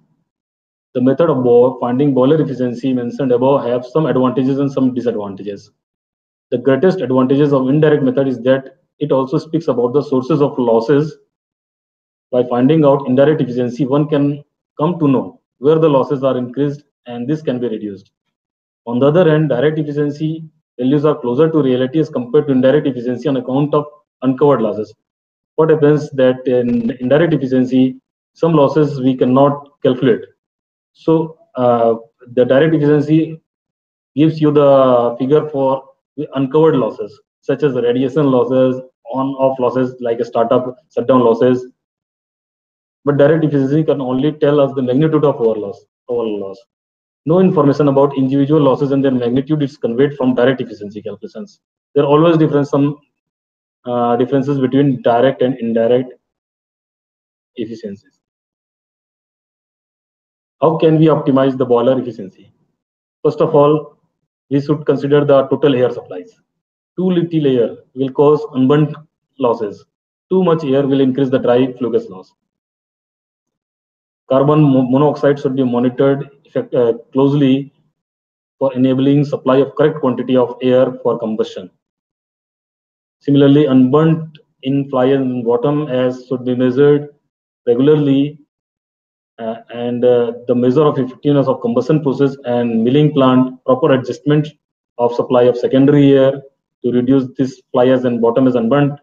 the method of finding boiler efficiency mentioned above have some advantages and some disadvantages. The greatest advantages of indirect method is that it also speaks about the sources of losses. By finding out indirect efficiency, one can come to know where the losses are increased and this can be reduced. On the other hand, direct efficiency values are closer to reality as compared to indirect efficiency on account of uncovered losses. What happens that in indirect efficiency, some losses we cannot calculate. So the direct efficiency gives you the figure for the uncovered losses, such as the radiation losses, on-off losses like a startup shutdown losses. But direct efficiency can only tell us the magnitude of overall loss. No information about individual losses and their magnitude is conveyed from direct efficiency calculations. There are always differences between direct and indirect efficiencies. How can we optimize the boiler efficiency? First of all, we should consider the total air supplies. Too little air will cause unburnt losses. Too much air will increase the dry flue gas loss. Carbon monoxide should be monitored closely for enabling supply of correct quantity of air for combustion. Similarly, unburnt in fly and bottom ash should be measured regularly, and the measure of effectiveness of combustion process and milling plant, proper adjustment of supply of secondary air to reduce this fly ash and bottom ash unburnt.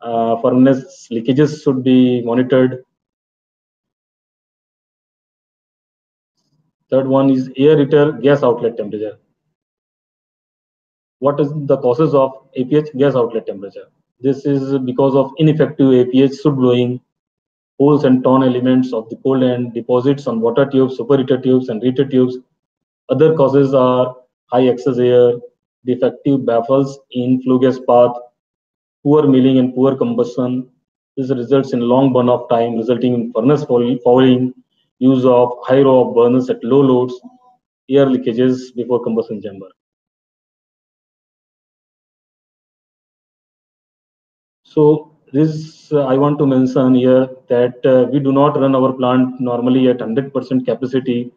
Furnace leakages should be monitored. Third one is air-heater gas outlet temperature. What is the causes of APH gas outlet temperature? This is because of ineffective APH soot blowing, holes and torn elements of the cold end, deposits on water tubes, superheater tubes, and reheater tubes. Other causes are high excess air, defective baffles in flue gas path, poor milling and poor combustion. This results in long burn off time, resulting in furnace fouling, use of high row of burners at low loads, air leakages before combustion chamber. So this I want to mention here that we do not run our plant normally at 100% capacity.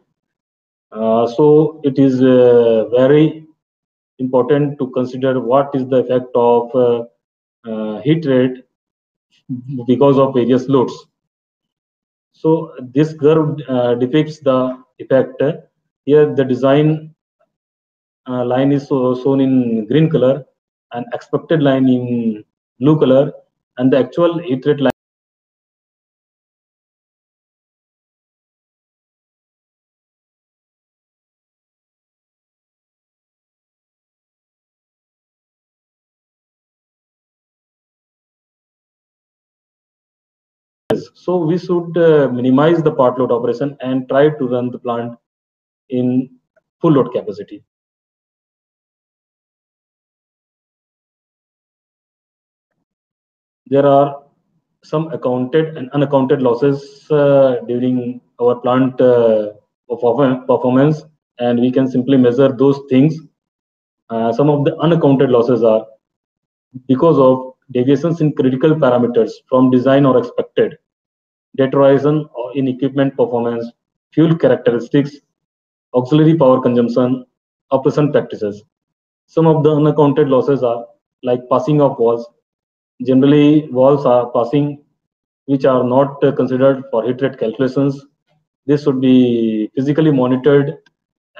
So it is very important to consider what is the effect of heat rate because of various loads. So this curve depicts the effect. Here the design line is shown in green color and expected line in blue color, and the actual heat rate line is. So we should minimize the part load operation and try to run the plant in full load capacity. There are some accounted and unaccounted losses during our plant performance, and we can simply measure those things. Some of the unaccounted losses are because of deviations in critical parameters from design or expected, deterioration in equipment performance, fuel characteristics, auxiliary power consumption, operation practices. Some of the unaccounted losses are like passing of walls. Generally, walls are passing which are not considered for heat rate calculations. This should be physically monitored,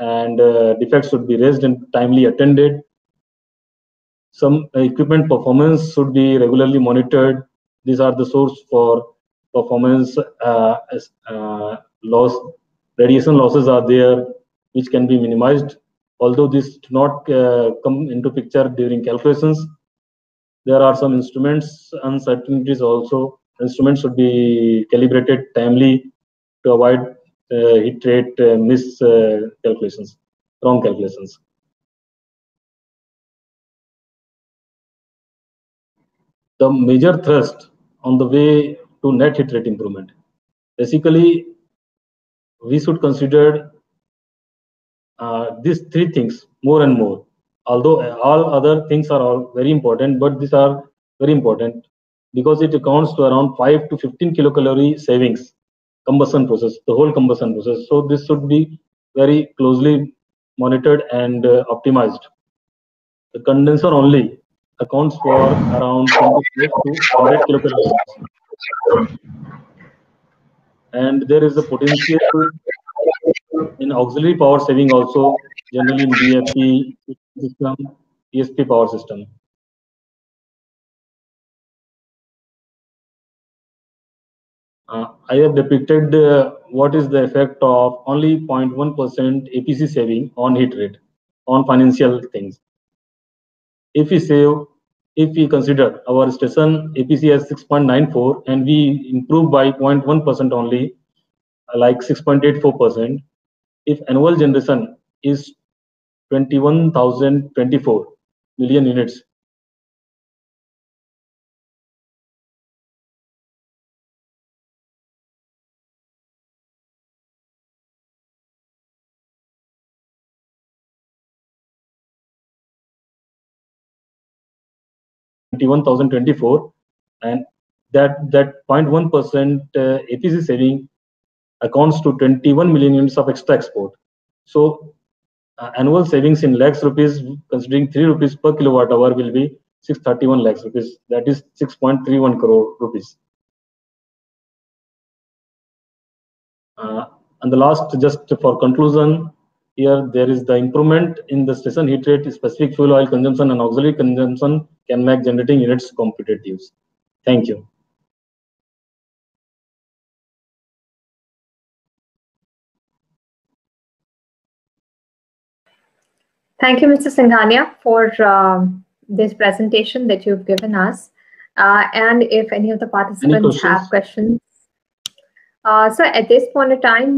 and defects should be raised and timely attended. Some equipment performance should be regularly monitored. These are the source for performance loss. Radiation losses are there, which can be minimized. Although this do not come into picture during calculations, there are some instruments uncertainties also. Instruments should be calibrated timely to avoid heat rate calculations, wrong calculations. The major thrust on the way to net heat rate improvement. Basically, we should consider these three things more and more. Although all other things are all very important, but these are very important. because it accounts to around 5 to 15 kilocalorie savings combustion process, the whole combustion process. So this should be very closely monitored and optimized. The condenser only accounts for around 25 to 100 kilocalories. And there is a potential in auxiliary power saving also, generally in BFP system, ESP power system. I have depicted what is the effect of only 0.1% APC saving on heat rate, on financial things. If we consider our station APC as 6.94 and we improve by 0.1% only, like 6.84%, if annual generation is 21,024 million units, and that 0.1% APC saving accounts to 21 million units of extra export. So annual savings in lakhs rupees, considering 3 rupees per kilowatt hour, will be 631 lakhs rupees. That is 6.31 crore rupees. And the last, just for conclusion, here there is the improvement in the station heat rate, specific fuel oil consumption and auxiliary consumption can make generating units competitive. Thank you. Thank you, Mr. Singhania, for this presentation that you've given us. And if any of the participants have questions. So at this point of time,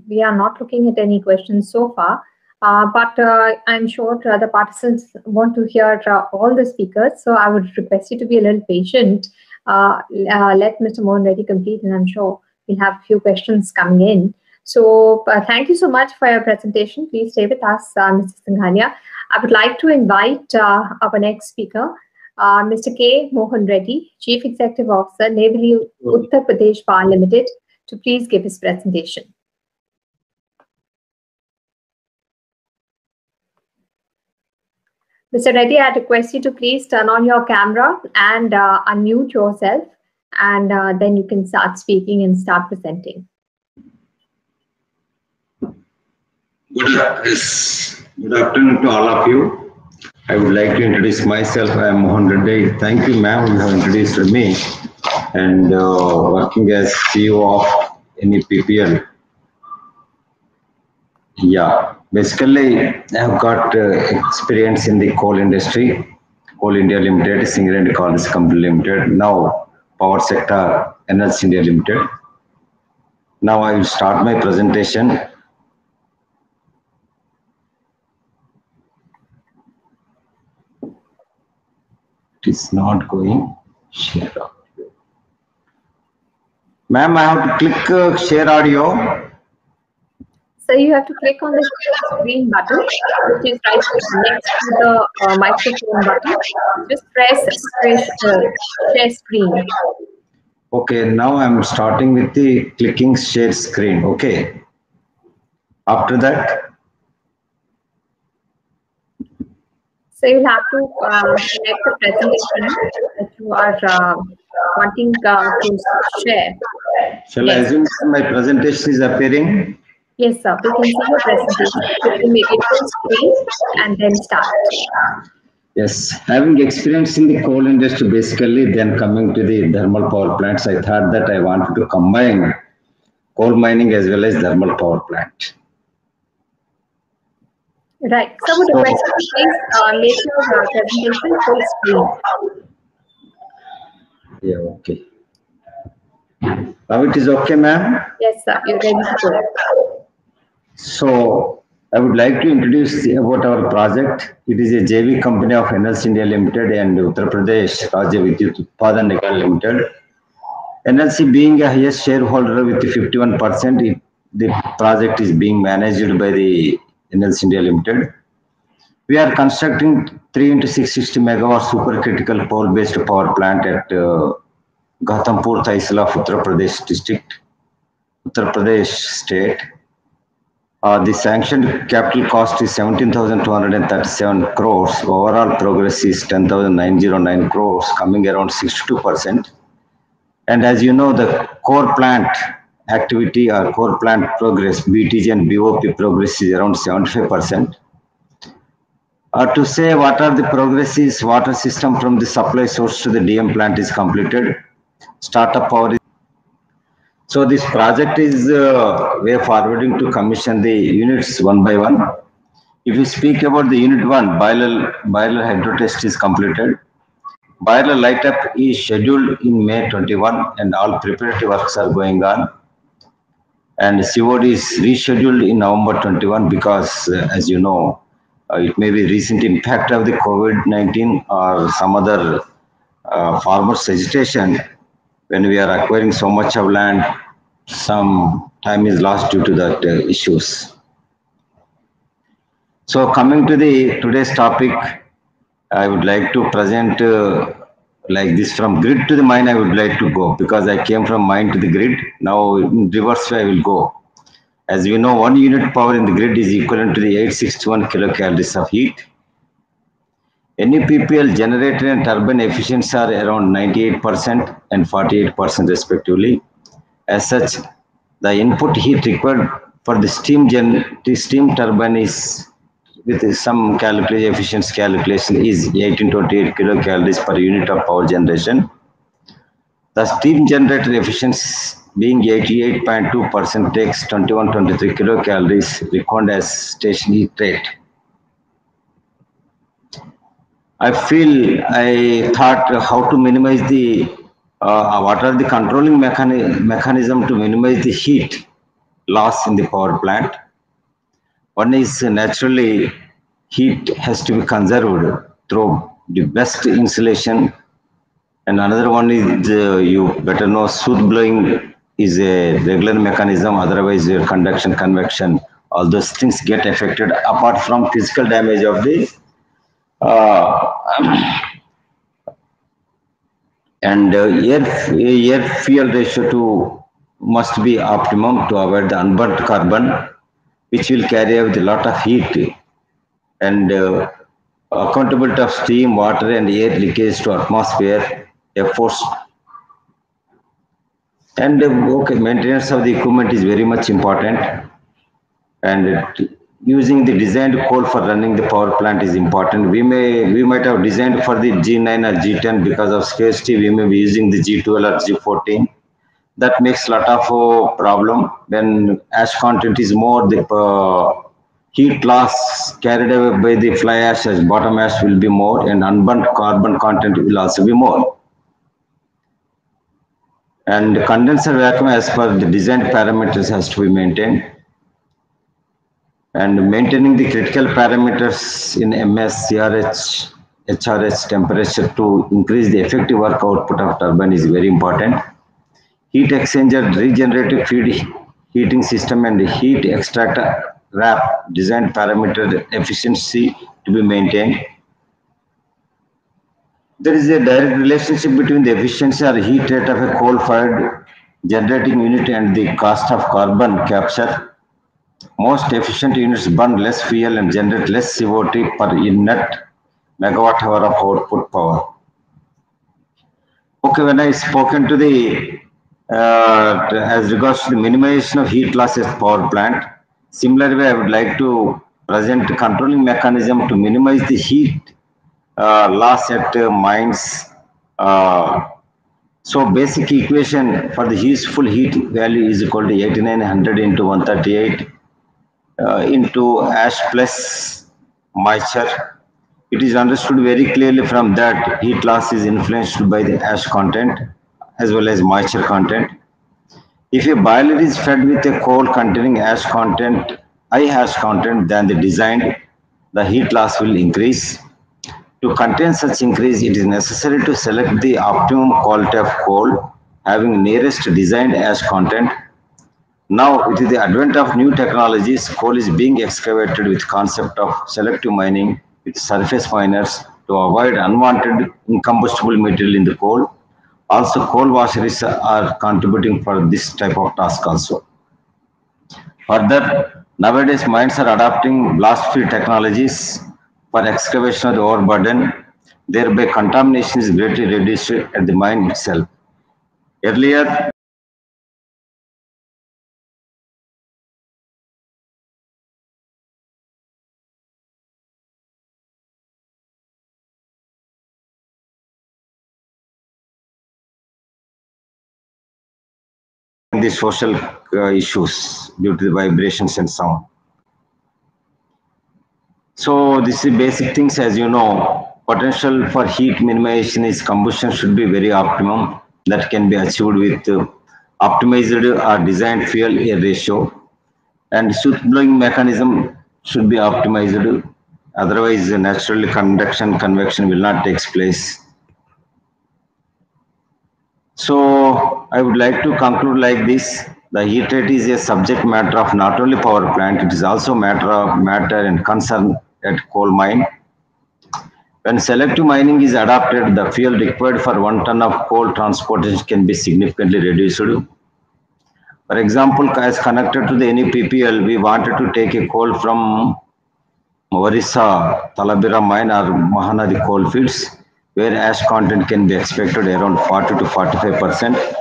we are not looking at any questions so far, but I'm sure the participants want to hear all the speakers. So I would request you to be a little patient. Let Mr. Mohan Reddy complete, and I'm sure we'll have a few questions coming in. So thank you so much for your presentation. Please stay with us, Mr. Singhania. I would like to invite our next speaker, Mr. K. Mohan Reddy, Chief Executive Officer, Neyveli Uttar Pradesh Power Limited, to please give his presentation. Mr. Reddy, I request you to please turn on your camera and unmute yourself, and then you can start speaking and start presenting. Good afternoon to all of you. I would like to introduce myself. I am Mohan Reddy. Thank you, ma'am, you have introduced me. And working as CEO of NEPPL. Yeah, basically, I have got experience in the coal industry, Coal India Limited, Singareni Coal Company Limited, now Power Sector, NLC India Limited. Now I will start my presentation. It is not going. Share audio. Ma'am, I have to click share audio. So you have to click on the screen button, which is right next to the microphone button. Just press share screen. Okay, now I'm starting with the clicking share screen. Okay. After that. So you'll have to select the presentation that you are wanting to share. Shall I assume my presentation is appearing? Yes, sir. We can see your presentation. You can make it full screen and then start. Yes, having experience in the coal industry, basically, then coming to the thermal power plants, I thought that I wanted to combine coal mining as well as thermal power plant. Right. So would you please make your presentation full screen? Yeah, okay. Now it is okay, ma'am? Yes, sir. You're ready to go. So I would like to introduce about our project. It is a JV company of NLC India Limited and Uttar Pradesh Rajya Vidyut Utpadan Nigam Limited. NLC being a highest shareholder with 51%, the project is being managed by the NLC India Limited. We are constructing 3 into 660 megawatt supercritical pole-based power plant at Ghatampur Tehsil of Uttar Pradesh district, Uttar Pradesh state. The sanctioned capital cost is 17,237 crores. Overall progress is 10,909 crores, coming around 62%. And as you know, the core plant activity or core plant progress, BTG and BOP progress is around 75%. To say what are the progresses, water system from the supply source to the DM plant is completed. Startup power. So this project is way forwarding to commission the units one by one. If you speak about the unit 1, boiler hydro test is completed. Boiler light up is scheduled in May 21 and all preparatory works are going on. And COD is rescheduled in November 21 because as you know, it may be recent impact of the COVID-19 or some other farmers' agitation. When we are acquiring so much of land, some time is lost due to that issues. So coming to the today's topic, I would like to present like this: from grid to the mine I would like to go, because I came from mine to the grid. Now in reverse way I will go. As we know, 1 unit power in the grid is equivalent to the 861 kilocalories of heat. NUPPL generator and turbine efficiency are around 98% and 48% respectively. As such, the input heat required for the steam turbine is, with some efficiency calculation, is 1828 kilocalories per unit of power generation. The steam generator efficiency being 88.2% takes 2123 kilocalories reckoned as station heat rate. I thought how to minimize the, what are the controlling mechanism to minimize the heat loss in the power plant. One is naturally heat has to be conserved through the best insulation, and another one is you better know soot blowing is a regular mechanism, otherwise your conduction, convection, all those things get affected apart from physical damage of the and air fuel ratio must be optimum to avoid the unburnt carbon, which will carry out a lot of heat, and accountability of steam, water and air leakage to atmosphere, efforts, and maintenance of the equipment is very much important, and using the designed coal for running the power plant is important. We might have designed for the G9 or G10, because of scarcity we may be using the G12 or G14. That makes a lot of problem. When ash content is more, the heat loss carried away by the fly ash as bottom ash will be more, and unburnt carbon content will also be more. And condenser vacuum as per the designed parameters has to be maintained. And maintaining the critical parameters in MS, CRH, HRH temperature to increase the effective work output of turbine is very important. Heat exchanger, regenerative feed heating system and heat extractor wrap design parameter efficiency to be maintained. There is a direct relationship between the efficiency or heat rate of a coal-fired generating unit and the cost of carbon capture. Most efficient units burn less fuel and generate less CO2 per net megawatt hour of output power. Okay, when I spoken to the as regards to the minimization of heat losses power plant, similarly I would like to present a controlling mechanism to minimize the heat loss at mines. So basic equation for the useful heat value is equal to 8900 into 138 into ash plus moisture. It is understood very clearly from that heat loss is influenced by the ash content as well as moisture content. If a boiler is fed with a coal containing ash content, high ash content than the designed, the heat loss will increase. To contain such increase, it is necessary to select the optimum quality of coal having nearest designed ash content. Now, with the advent of new technologies, coal is being excavated with concept of selective mining with surface miners to avoid unwanted incombustible material in the coal. Also, coal washeries are contributing for this type of task also. Further, nowadays mines are adopting blast-free technologies for excavation of the overburden. Thereby, contamination is greatly reduced at the mine itself. Earlier, the social issues due to the vibrations and sound. So this is basic things, as you know. Potential for heat minimization is combustion should be very optimum. That can be achieved with optimized or designed fuel air ratio, and soot blowing mechanism should be optimized. Otherwise, naturally conduction convection will not take place. So I would like to conclude like this. The heat rate is a subject matter of not only power plant, it is also matter and concern at coal mine. When selective mining is adopted, the fuel required for 1 ton of coal transportation can be significantly reduced. For example, as connected to the any PPL, we wanted to take a coal from Orissa, Talabira mine or Mahanadi coal fields, where ash content can be expected around 40 to 45%.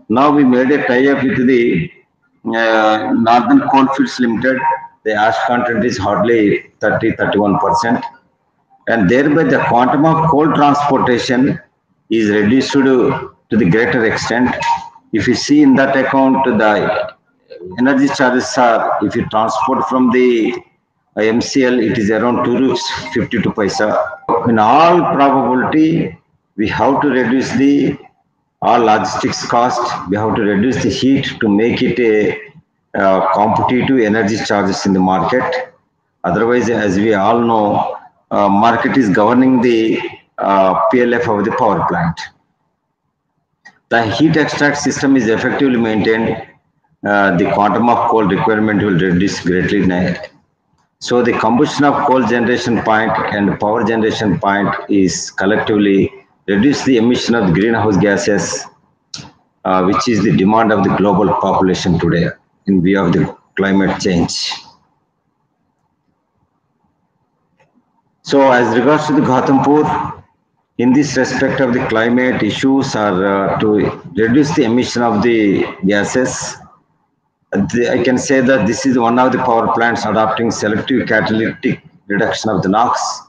Now we made a tie-up with the Northern Coalfields Limited. The ash content is hardly 30-31%, and thereby the quantum of coal transportation is reduced to the greater extent. If you see in that account, the energy charges are, if you transport from the MCL, it is around 2 rupees 52 paisa. In all probability, we have to reduce the all logistics cost. We have to reduce the heat to make it a competitive energy charges in the market. Otherwise, as we all know, market is governing the PLF of the power plant. The heat extract system is effectively maintained. The quantum of coal requirement will reduce greatly. So the combustion of coal generation point and power generation point is collectively reduce the emission of the greenhouse gases, which is the demand of the global population today in view of the climate change. So as regards to the Ghautampur, in this respect of the climate issues are to reduce the emission of the gases. I can say that this is one of the power plants adopting selective catalytic reduction of the NOx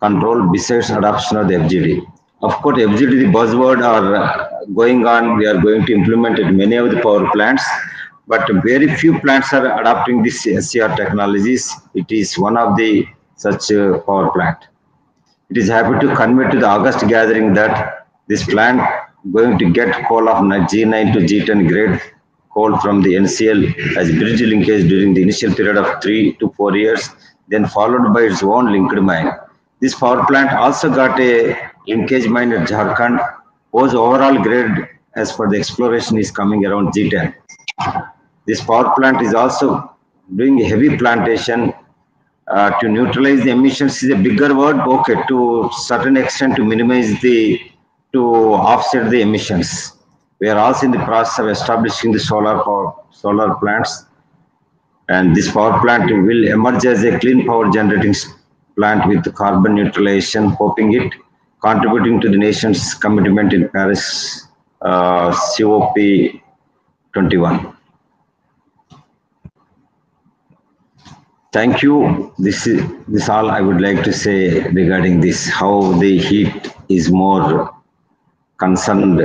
control besides adoption of the FGD. Of course, FGD, the buzzword are going on. We are going to implement it in many of the power plants, but very few plants are adopting this SCR technologies. It is one of the such power plant. It is happy to convey to the August gathering that this plant going to get coal of G9 to G10 grade coal from the NCL as bridge linkage during the initial period of 3 to 4 years, then followed by its own linked mine. This power plant also got a linkage mine at Jharkhand, whose overall grade as per the exploration is coming around G10. This power plant is also doing a heavy plantation to neutralize the emissions is a bigger word, okay, to certain extent to minimize to offset the emissions. We are also in the process of establishing the solar plants, and this power plant will emerge as a clean power generating plant with carbon neutralization, hoping it contributing to the nation's commitment in Paris COP 21. Thank you. This all I would like to say regarding this, how the heat is more concerned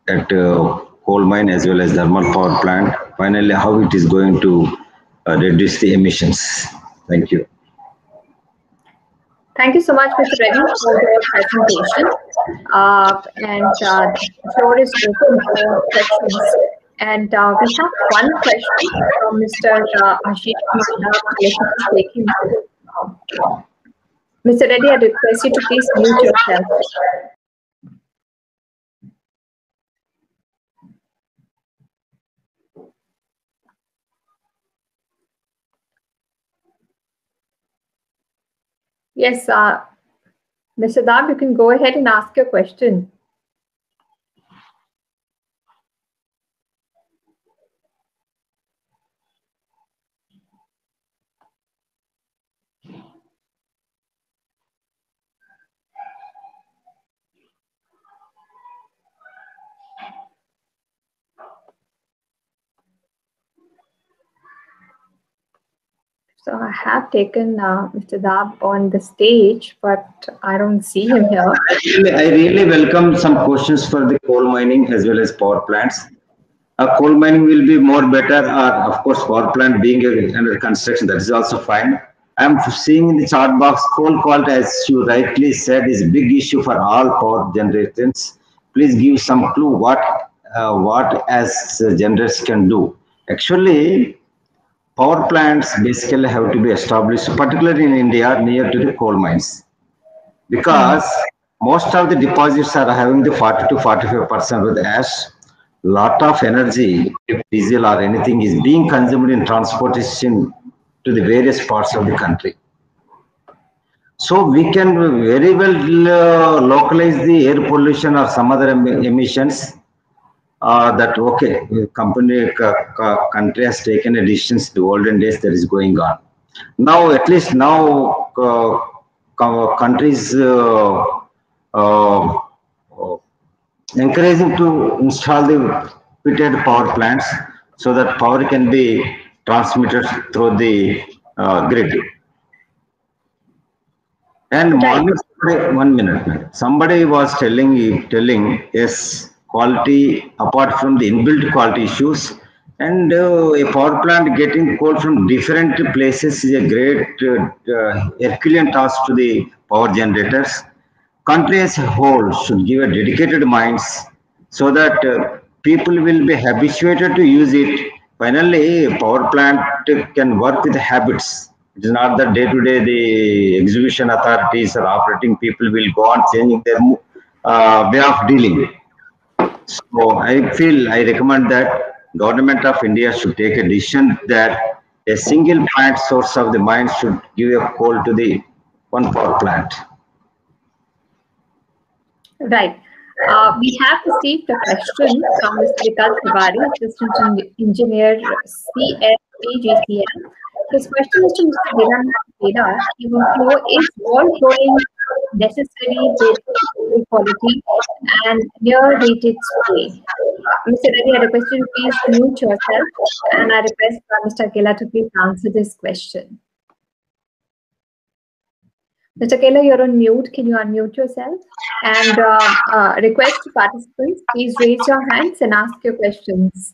at coal mine as well as thermal power plant. Finally, how it is going to reduce the emissions. Thank you. Thank you so much, Mr. Reddy, for your presentation. The floor is open for questions. And we have one question from Mr. Ashish Manda. Mr. Reddy, I request you to please mute yourself. Yes, Mr. Dab, you can go ahead and ask your question. So I have taken Mr. Dab on the stage, but I don't see him here. I really welcome some questions for the coal mining as well as power plants. Coal mining will be more better, or of course, power plant being under construction, that is also fine. I'm seeing in the chart box, coal quality, as you rightly said, is a big issue for all power generators. Please give some clue what as generators can do. Actually, power plants basically have to be established, particularly in India, near to the coal mines, because most of the deposits are having the 40 to 45% with ash. Lot of energy, if diesel or anything, is being consumed in transportation to the various parts of the country. So we can very well localize the air pollution or some other emissions. That okay, country has taken a decision. The olden days that is going on. Now at least now countries uh, encouraging to install the pitted power plants so that power can be transmitted through the grid. And morning, one minute. Somebody was telling yes, quality apart from the inbuilt quality issues, and a power plant getting coal from different places is a great Herculean task to the power generators. Country as a whole should give a dedicated minds so that people will be habituated to use it. Finally, a power plant can work with habits. It is not that day to day the execution authorities or operating people will go on changing their way of dealing. So I recommend that government of India should take a decision that a single point source of the mine should give a coal to the one power plant. Right. We have received a question from Mr. Vikas Tiwari, Assistant Engineer, CFPGCM. His question is to Mr. Hiranand. He wants to know, is wall flooring necessary with quality and near rated spray? Mr. Reddy, I request you to please mute yourself, and I request Mr. Akela to please answer this question. Mr. Akela, you're on mute. Can you unmute yourself? And request to participants, please raise your hands and ask your questions.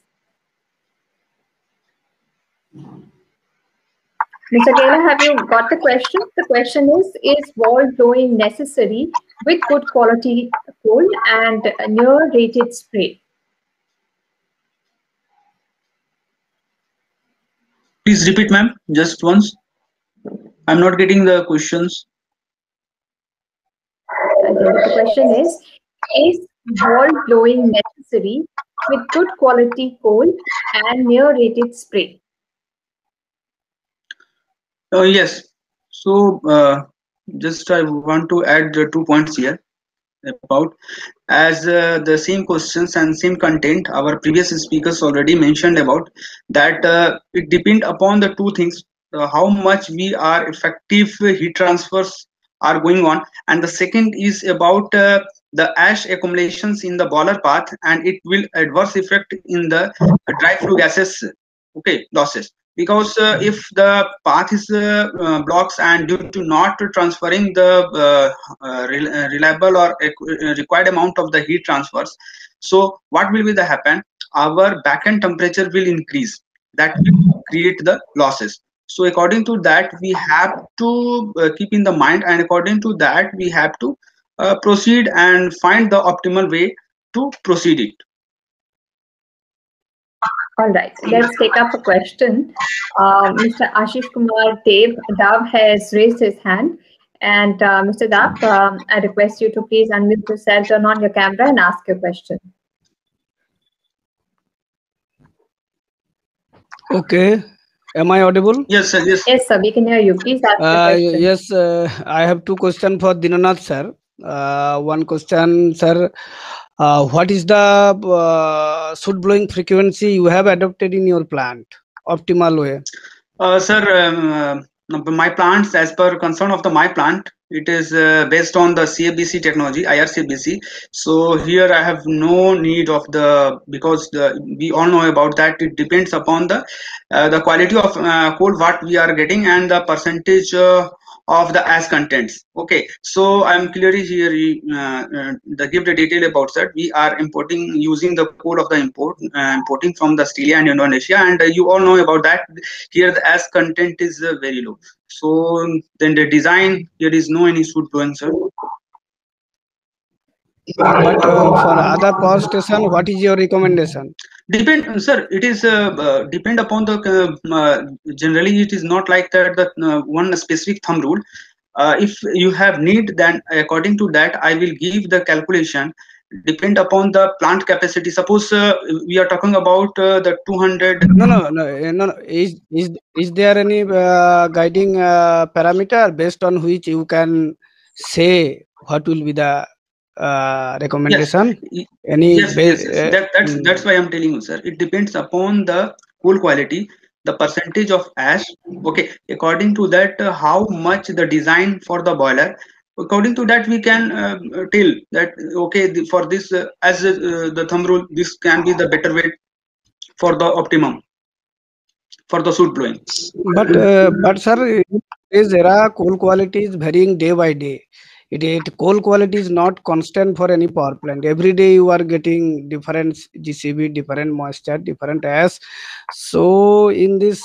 Mr. Akela, have you got the question? The question is wall blowing necessary with good quality coal and near rated spray? Please repeat, ma'am, just once. I'm not getting the questions. The question is wall blowing necessary with good quality coal and near rated spray? Yes. So just I want to add 2 points here about as the same questions and same content our previous speakers already mentioned about that it depends upon the two things, how much we are effective heat transfers are going on, and the second is about the ash accumulations in the boiler path, and it will adverse effect in the dry flue gases losses, because if the path is blocks and due to not transferring the reliable or required amount of the heat transfers, so what will be the happen, our backend temperature will increase, that will create the losses. So according to that we have to keep in the mind, and according to that we have to proceed and find the optimal way to proceed it. All right, let's take up a question. Mr. Ashish Kumar Dev has raised his hand. And Mr. Dev, I request you to please unmute yourself, turn on your camera and ask your question. Okay. Am I audible? Yes, sir. Yes. Yes, sir, we can hear you. Please ask the question. Yes, I have two questions for Dinanath sir. One question, sir. What is the soot blowing frequency you have adopted in your plant? Optimal way. Sir, my plants, as per concern of my plant, it is based on the CFBC technology, IRCBC. So here I have no need of because we all know about that. It depends upon the quality of coal what we are getting and the percentage of the ash contents. Okay, so I'm clearly here. Give the detail about that. We are importing using the coal of the importing from the Australia and Indonesia, and you all know about that. Here the ash content is very low. So then the design here is no any soot blowing, sir. But for other power station, what is your recommendation? Depend, sir. It is depend upon the generally it is not like that one specific thumb rule. If you have need, then according to that I will give the calculation. Depend upon the plant capacity. Suppose we are talking about the 200. No. Is there any guiding parameter based on which you can say what will be the recommendation? Yes. That's why I'm telling you, sir. It depends upon the coal quality, the percentage of ash. Okay, according to that, how much the design for the boiler. According to that, we can tell that okay, for this as the thumb rule, this can be the better way for the optimum for the soot blowing. But sir, there are coal quality is varying day by day. Coal quality is not constant for any power plant. Every day you are getting different GCB, different moisture, different ash. So in this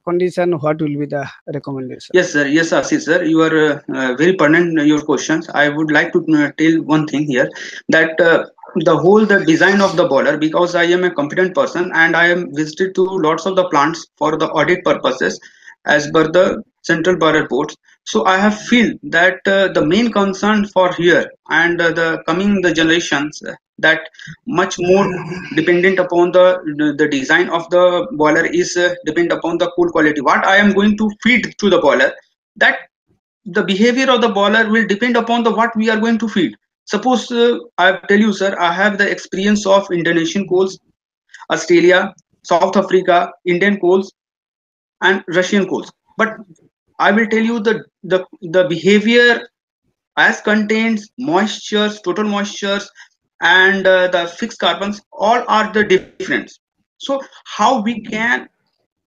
condition, what will be the recommendation? Yes, sir. Yes, Ashish, sir. You are very pertinent your questions. I would like to tell one thing here that the design of the boiler, because I am a competent person and I am visited to lots of the plants for the audit purposes as per the central boiler boards. So I have feel that the main concern for here and the coming the generations that much more dependent upon the design of the boiler is depend upon the cool quality. What I am going to feed to the boiler, that the behavior of the boiler will depend upon the what we are going to feed. Suppose I tell you, sir, I have the experience of Indonesian coals, Australia, South Africa, Indian coals, and Russian coals. But I will tell you the behavior as contains moistures, total moistures, and the fixed carbons, all are the different. So how we can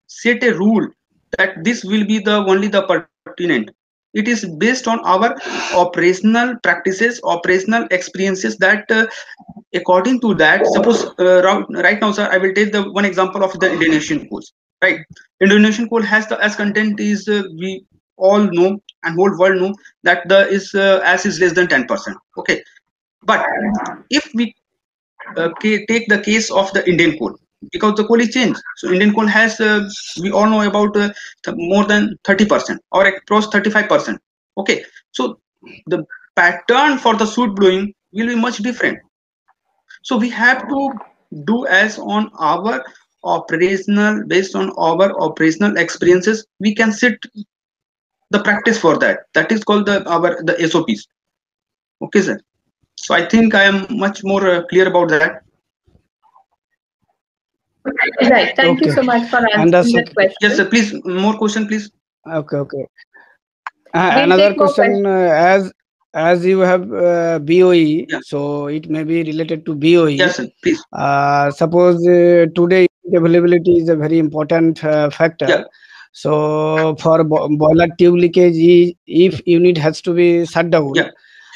set a rule that this will be the only the pertinent? It is based on our operational practices, operational experiences, that according to that, suppose right now, sir, I will take the one example of the Indonesian coals. Right, Indonesian coal has the as content is we all know and whole world know that the is as is less than 10%. Okay, but if we take the case of the Indian coal, because the coal is changed, so Indian coal has we all know about more than 30% or across 35%. Okay, so the pattern for the soot blowing will be much different. So we have to do as on our operational, based on our operational experiences, we can set the practice for that. That is called the SOPs. Okay, sir. So I think I am much more clear about that. Right. Thank you so much for answering that question. Yes, sir. Please, more question, please. Okay. Another question, as you have BOE, so it may be related to BOE. Yes, sir, please. Suppose today availability is a very important factor. Yeah. So for boiler tube leakage, if unit has to be shut down,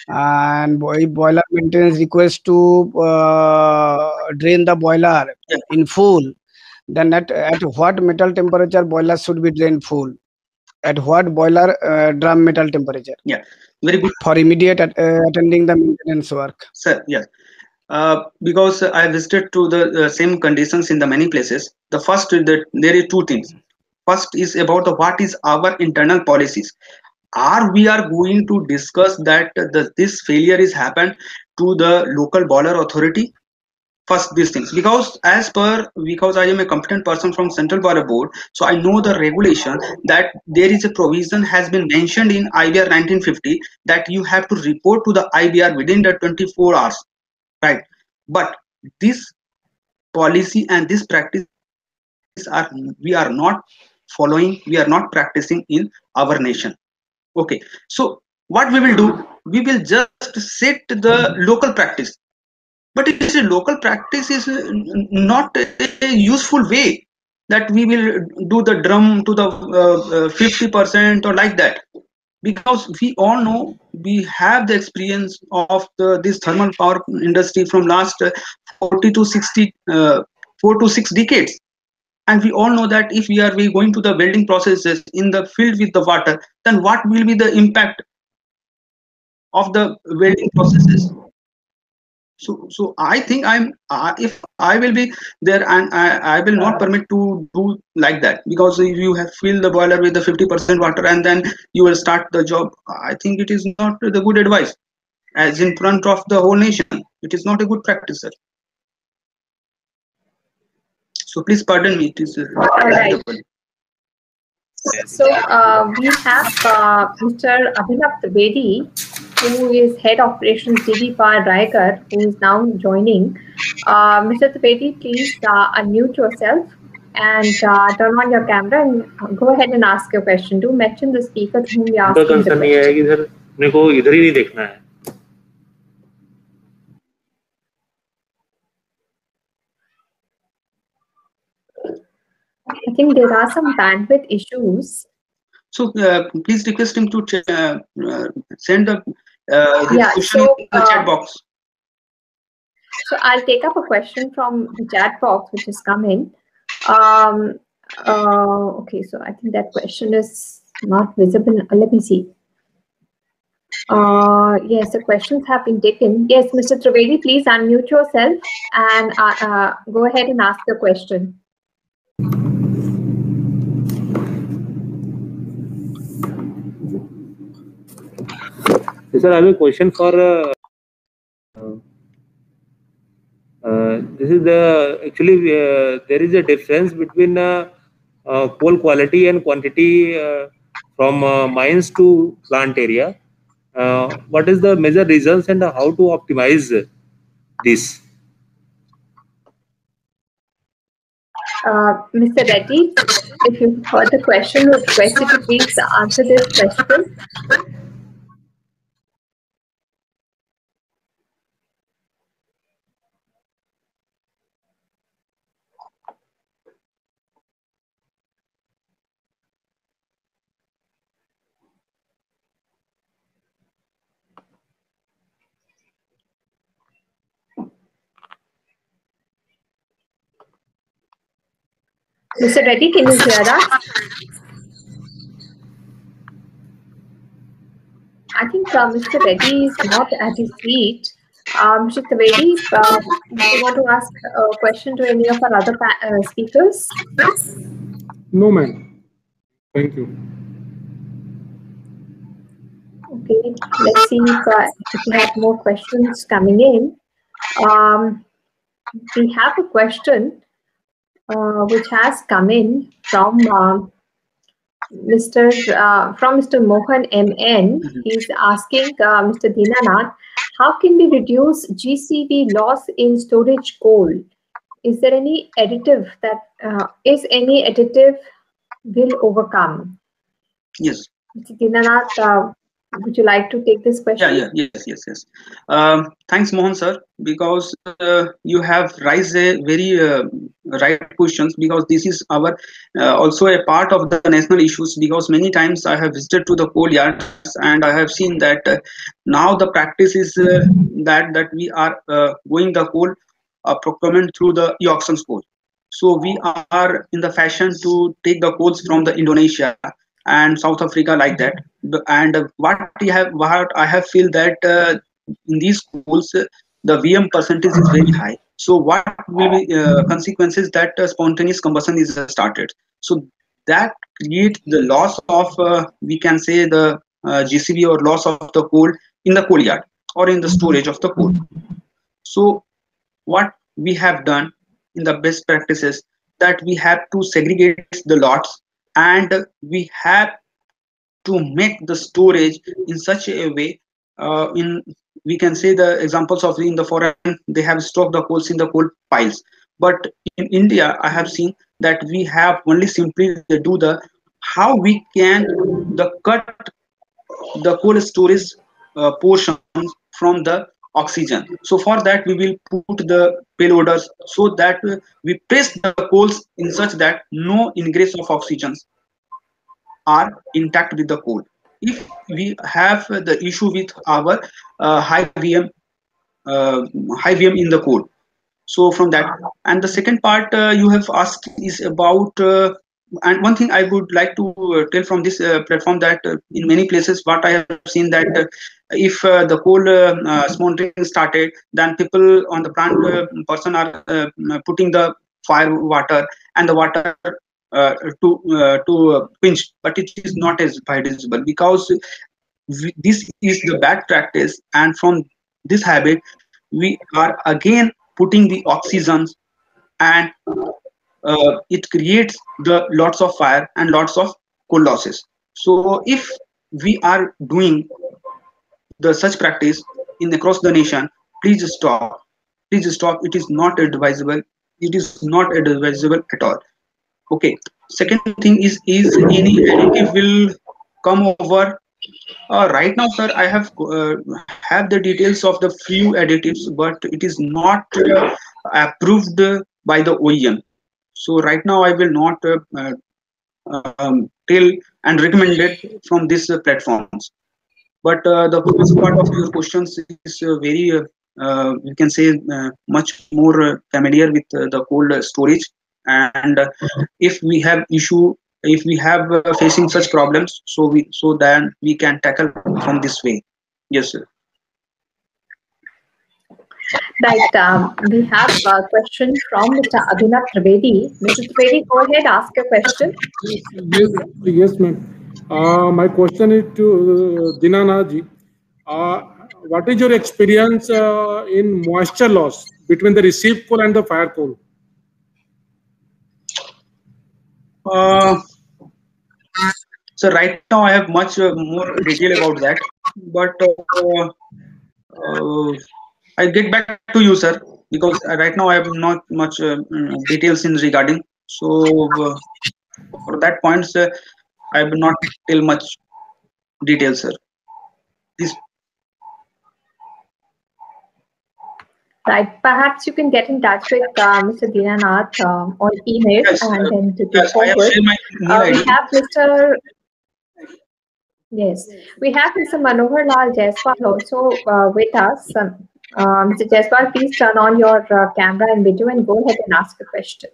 and if boiler maintenance request to drain the boiler in full, then at what metal temperature boiler should be drained full? At what boiler drum metal temperature? Yeah, very good. For immediate attending the maintenance work. Sir, yes. Because I visited to the same conditions in the many places. The first, there is two things. First is about what is our internal policies. Are we are going to discuss that this failure is happened to the local boiler authority? first these things, because I am a competent person from Central Boiler Board, so I know the regulation that there is a provision has been mentioned in IBR 1950 that you have to report to the IBR within the 24 hours, right? But this policy and this practice we are not following, we are not practicing in our nation. Okay, so what we will do, we will just set the local practice, but it's a local practice is not a useful way that we will do the drum to the 50% or like that, because we all know, we have the experience of this thermal power industry from last 40 to 60 4 to 6 decades, and we all know that if we are going to the welding processes in the field with the water, then what will be the impact of the welding processes? So I think if I will be there, and I will not permit to do like that, because if you have filled the boiler with the 50% water and then you will start the job, I think it is not the good advice as in front of the whole nation. It is not a good practice, sir. So please pardon me. It is all right. So we have Mr. Abhinav Trivedi, who is Head Operations DB Power Raigad, who is now joining. Mr. Trivedi, please unmute yourself and turn on your camera and go ahead and ask your question. Do mention the speaker to whom you are asking the question. मेरे को इधर ही नहीं देखना है. I think there are some bandwidth issues. So please request him to send the question in the chat box. So I'll take up a question from the chat box which has come in. Okay, so I think that question is not visible. Let me see. Yes, the questions have been taken. Yes, Mr. Trivedi, please unmute yourself and go ahead and ask the question. Sir, I have a question for this is the actually there is a difference between coal quality and quantity from mines to plant area. What is the major reasons and how to optimize this? Mr. Reddy, if you heard the question, would request you to please answer this question. Mr. Reddy, can you hear us? I think Mr. Reddy is not at his seat. Mr. Trivedi, do you want to ask a question to any of our other speakers? No, ma'am. Thank you. Okay, let's see if we have more questions coming in. We have a question which has come in from Mr. Mohan MN. He's asking Mr. Dinanath, how can we reduce GCV loss in storage coal? Is there any additive that will overcome? Yes. Mr. Dinanath, would you like to take this question? Yes. Thanks, Mohan sir, because you have raised a very right questions, because this is our also a part of the national issues, because many times I have visited to the coal yards and I have seen that now the practice is that we are going the coal procurement through the e-auctions coal. So we are in the fashion to take the coals from the Indonesia and South Africa like that, and what I have feel that in these coals the VM percentage is very high. So what will be consequences that spontaneous combustion is started. So that creates the loss of we can say the GCV or loss of the coal in the coal yard or in the storage of the coal. So what we have done in the best practices that we have to segregate the lots, and we have to make the storage in such a way. In We can say the examples of in the foreign, they have stocked the coals in the coal piles, but in India I have seen that we have only simply do the how we can the cut the coal storage portions from the oxygen. So for that we will put the payloaders so that we press the coals in such that no ingress of oxygens are intact with the coal. If we have the issue with our high VM in the coal, so from that. And the second part you have asked is about and one thing I would like to tell from this platform, that in many places what I have seen that if the coal smoldering started, then people on the plant person are putting the fire water and the water to quench, but it is not as advisable, because this is the bad practice, and from this habit we are again putting the oxygens, and it creates the lots of fire and lots of coal losses. So if we are doing the such practice in across the nation, please stop, please stop. It is not advisable, it is not advisable at all. Okay, second thing is any additive will come over. Right now, sir, I have the details of the few additives, but it is not approved by the OEM. So right now, I will not tell and recommend it from these platforms. But the first part of your questions is very, you can say, much more familiar with the cold storage. And if we have issue, if we have facing such problems, so then we can tackle from this way. Yes, sir. Right. We have a question from Mr. Abhinav Trivedi. Mr. Trivedi, go ahead, ask your question. Yes, ma'am. My question is to Dinanath ji. What is your experience in moisture loss between the received coal and the fire coal? So right now I have much more detail about that, but I'll get back to you, sir, because right now I have not much details in regarding. So for that points, I will not tell much details, sir. Please. Right. Perhaps you can get in touch with Mr. Dinanath on email, Yes, and then to yes, forward. we have Mr. Yes, we have Mr. Manohar Lal Jaiswal also with us. Mr. Jaiswal, please turn on your camera and video and go ahead and ask a question.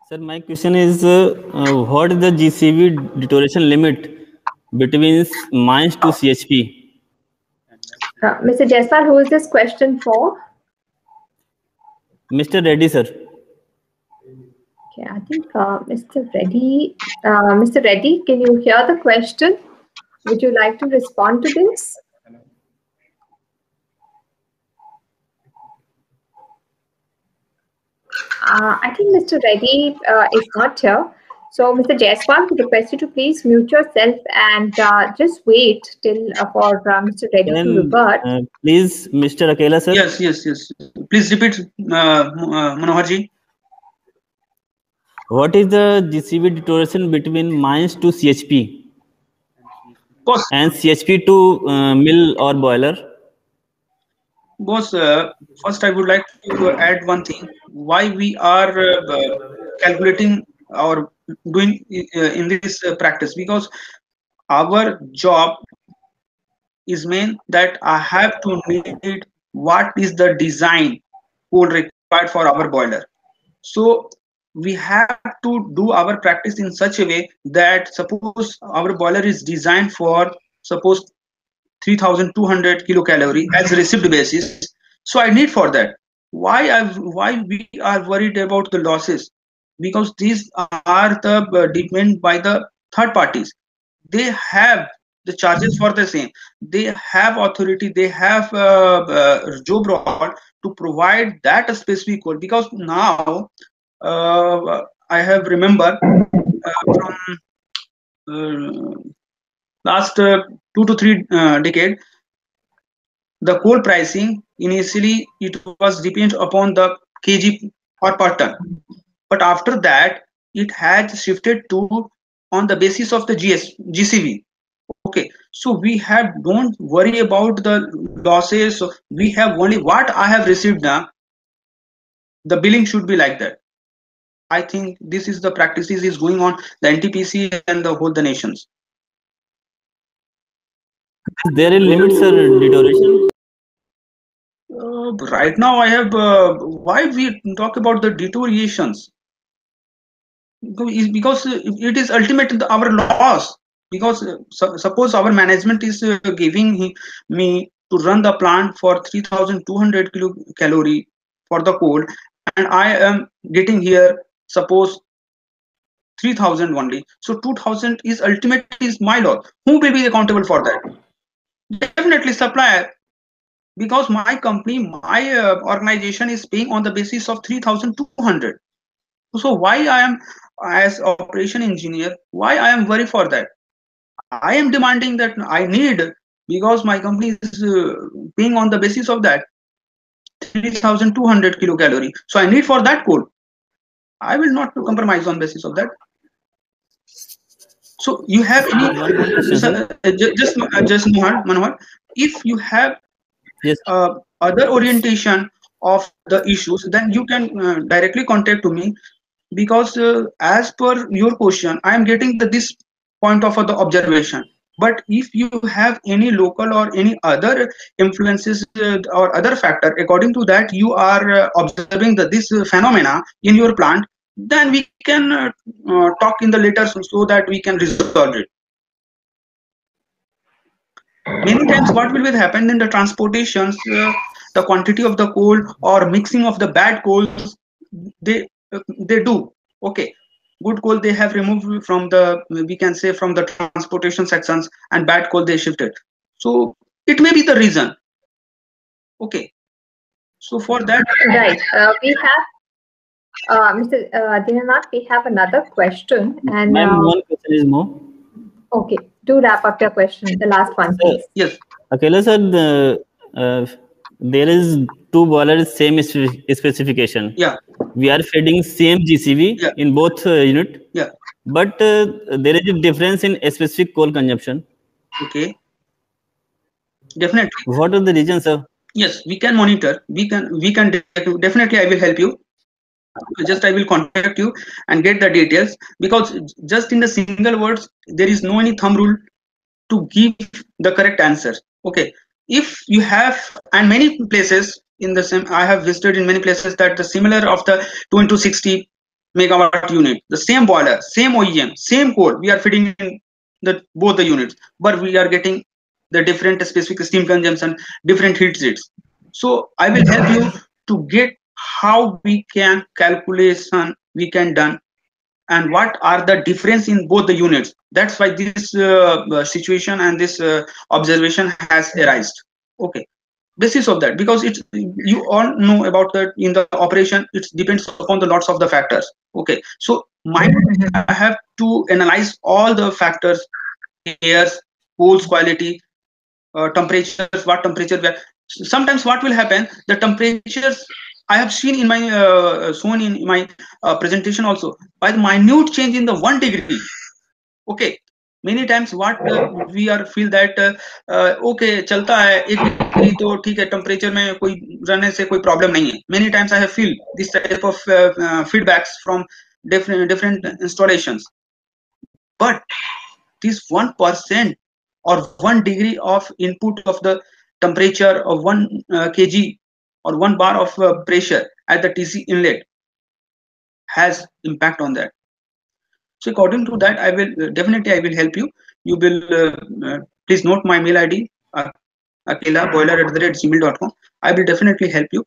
Sir, my question is, what is the GCV deterioration limit between mines to CHP? Mr. Jaiswal, who is this question for? Mr. Reddy, sir. Okay, I think Mr. Reddy. Mr. Reddy, can you hear the question? Would you like to respond to this? I think Mr. Reddy is not here. So, Mr. Jaiswal, we request you to please mute yourself and just wait till for Mr. Reddy to revert. Please, Mr. Akela, sir. Yes, yes, yes. Please repeat, Manohar ji. What is the GCV deterioration between mines to CHP? And CHP to mill or boiler? Boss, first I would like to add one thing. Why we are calculating or doing in this practice, because our job is main that I have to need what is the design code required for our boiler. So we have to do our practice in such a way that suppose our boiler is designed for suppose 3200 kilocalorie as received basis. So I need for that. Why we are worried about the losses? Because these are the depend by the third parties. They have the charges for the same. They have authority, they have job role to provide that specific code, because now I have remember from last 2 to 3 decade, the coal pricing initially it was depend upon the kg or per ton, but after that it has shifted to on the basis of the GCV. Okay, so we have don't worry about the losses. So we have only what I have received now. The billing should be like that. I think this is the practices is going on the NTPC and the whole the nations. Is there a limit, sir, deterioration? Right now, I have why we talk about the deteriorations, because it is ultimate our loss. Because suppose our management is giving me to run the plant for 3,200 kilocalorie for the coal, and I am getting here suppose 3,000 only. So 2,000 is ultimate is my loss. Who will be accountable for that? Definitely supplier, because my company, my organization is paying on the basis of 3,200. So why I am as operation engineer, why I am worried for that? I am demanding that I need, because my company is paying on the basis of that 3,200 kilocalorie. So I need for that coal. I will not compromise on basis of that. So you have any just Manohar, if you have yes, other orientation of the issues, then you can directly contact to me, because as per your question, I am getting this point of the observation. But if you have any local or any other influences or other factor, according to that you are observing this phenomena in your plant, then we can talk in the later so that we can resolve it. Many times what will happen in the transportations, the quantity of the coal or mixing of the bad coals, they do. Okay, good coal they have removed from the, we can say, from the transportation sections, and bad coal they shifted. So it may be the reason. Okay, so for that, right, we have Mr. Dinanath, we have another question, and one question is more. Okay, do wrap up your question, the last one, please. Yes. Akela sir, there is two boilers same specification. Yeah. We are feeding same GCV in both unit. Yeah. But there is a difference in specific coal consumption. Okay. Definitely. What are the reasons, sir? Yes, we can monitor. We can definitely. I will help you. Just I will contact you and get the details, because just in the single words there is no any thumb rule to give the correct answer. Okay, if you have, and many places in the same, I have visited in many places that the similar of the 2 × 60 megawatt unit, the same boiler, same OEM, same coal, we are feeding in the both the units, but we are getting the different specific steam consumption, different heat rates. So I will help you to get how we can calculation we can done, and what are the difference in both the units. That's why this situation and this observation has arisen. Okay, basis of that, because it's, you all know about that in the operation, it depends upon the lots of the factors. Okay, so I have to analyze all the factors: airs, coals quality, temperatures, what temperature we are. Sometimes what will happen, the temperatures I have seen in my shown in my presentation also, by the minute change in the 1 degree. Okay, many times what we are feel that okay चलता है 1 degree तो ठीक है, temperature में कोई रहने से कोई problem नहीं है. Many times I have feel this type of feedbacks from different installations, but this 1% or 1 degree of input of the temperature of 1 kg or 1 bar of pressure at the TC inlet has impact on that. So according to that, I will definitely I will help you. You will please note my mail ID, akela@gmail.com. I will definitely help you.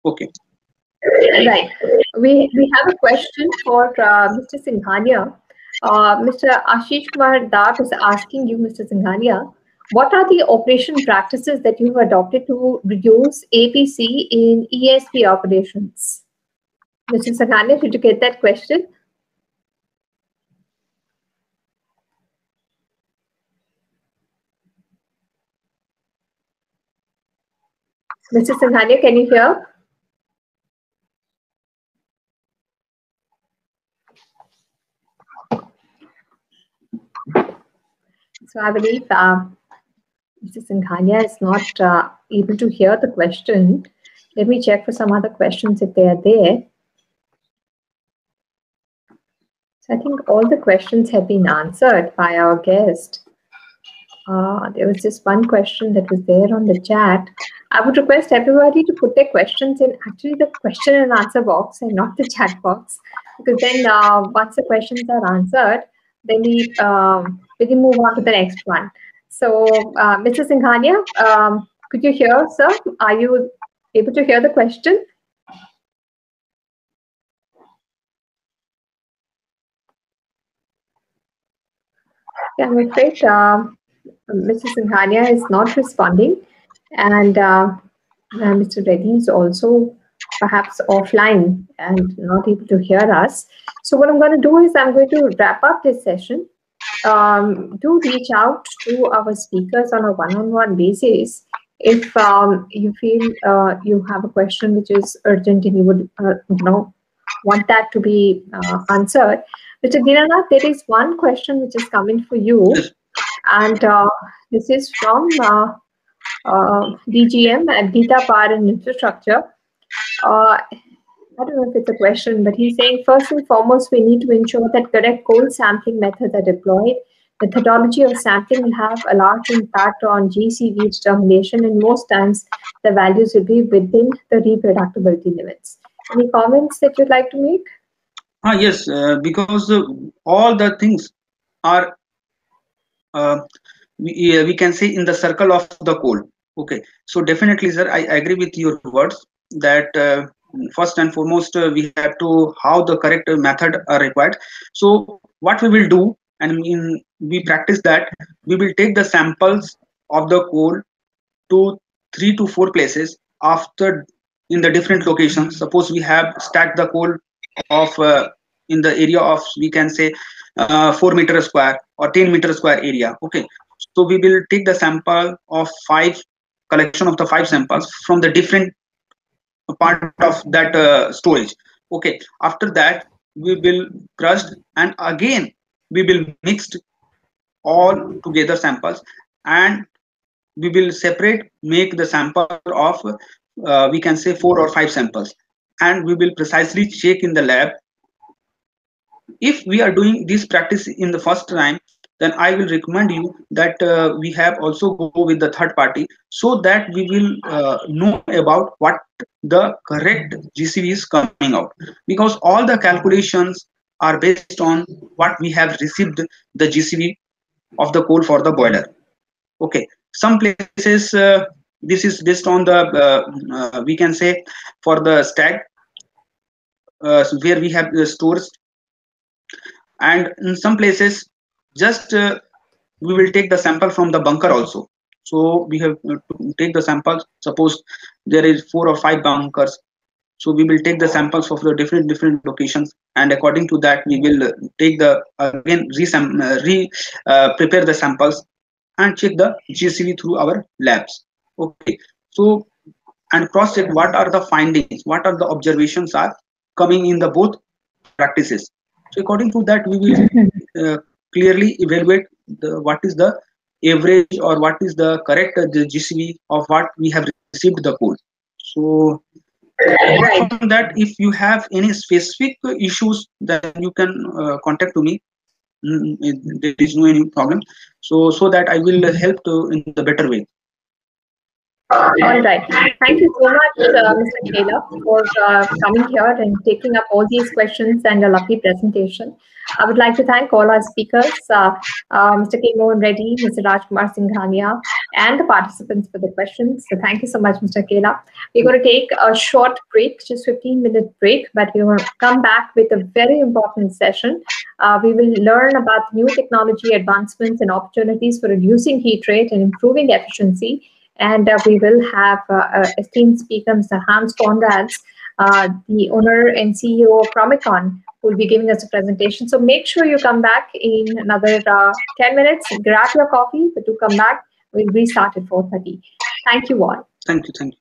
Okay. Right. We have a question for Mr. Singhania. Mr. Ashish Kumar Dav is asking you, Mr. Singhania, what are the operation practices that you have adopted to reduce APC in ESP operations? Mr. Singhania, did you get that question? Mr. Singhania, can you hear? So I believe Mr. Singhania is not able to hear the question. Let me check for some other questions if they are there. So I think all the questions have been answered by our guest. There was just one question that was there on the chat. I would request everybody to put their questions in actually the question and answer box and not the chat box, because then once the questions are answered, then we can move on to the next one. So, Mr. Singhania, could you hear, sir? Are you able to hear the question? Yeah, I'm afraid Mr. Singhania is not responding, and Mr. Reddy is also perhaps offline and not able to hear us. So what I'm going to do is I'm going to wrap up this session. Do reach out to our speakers on a one-on-one basis if you feel you have a question which is urgent and you would want that to be answered. Mr. Dinanath, there is one question which is coming for you, and this is from DGM at Data Power and Infrastructure. I don't know if it's a question, but he's saying, first and foremost, we need to ensure that correct coal sampling methods are deployed. Methodology of sampling will have a large impact on GCV determination, and most times the values will be within the reproducibility limits. Any comments that you'd like to make? Yes, because all the things are, we can say, in the circle of the coal. Okay, so definitely, sir, I agree with your words that first and foremost, we have to how the correct method are required. So what we will do, and we practice that, we will take the samples of the coal to 3 to 4 places after in the different locations. Suppose we have stacked the coal of in the area of, we can say, 4 meter square or 10 meter square area. Okay, so we will take the sample of 5 collection of the 5 samples from the different part of that storage. Okay, after that we will crush, and again we will mix all together samples, and we will separate, make the sample of we can say 4 or 5 samples, and we will precisely check in the lab. If we are doing this practice in the first time, then I will recommend you that we have also go with the third party, so that we will know about what the correct GCV is coming out, because all the calculations are based on what we have received the GCV of the coal for the boiler. Okay, some places this is based on the we can say for the stack where we have the stores, and in some places just we will take the sample from the bunker also. So we have to take the samples. Suppose there is 4 or 5 bunkers, so we will take the samples of the different locations, and according to that we will take the again prepare the samples and check the GCV through our labs. Okay, so and cross check what are the findings, what are the observations are coming in the both practices. So according to that we will clearly evaluate what is the average or what is the correct the GCV of what we have received the coal. So apart from that, if you have any specific issues, then you can contact to me. There is no any problem. So that I will help to in the better way. All right. Thank you so much, Mr. Khela, for coming here and taking up all these questions and a lovely presentation. I would like to thank all our speakers, Mr. K. Mohan Reddy, Mr. Rajkumar Singhania, and the participants for the questions. So thank you so much, Mr. Kela. We're going to take a short break, just 15-minute break, but we're going to come back with a very important session. We will learn about new technology advancements and opportunities for reducing heat rate and improving efficiency. And we will have esteemed speaker, Mr. Hans Conrads, the owner and CEO of Chromicon, who will be giving us a presentation. So make sure you come back in another 10 minutes, grab your coffee, but do come back. We'll restart at 4:30. Thank you all. Thank you.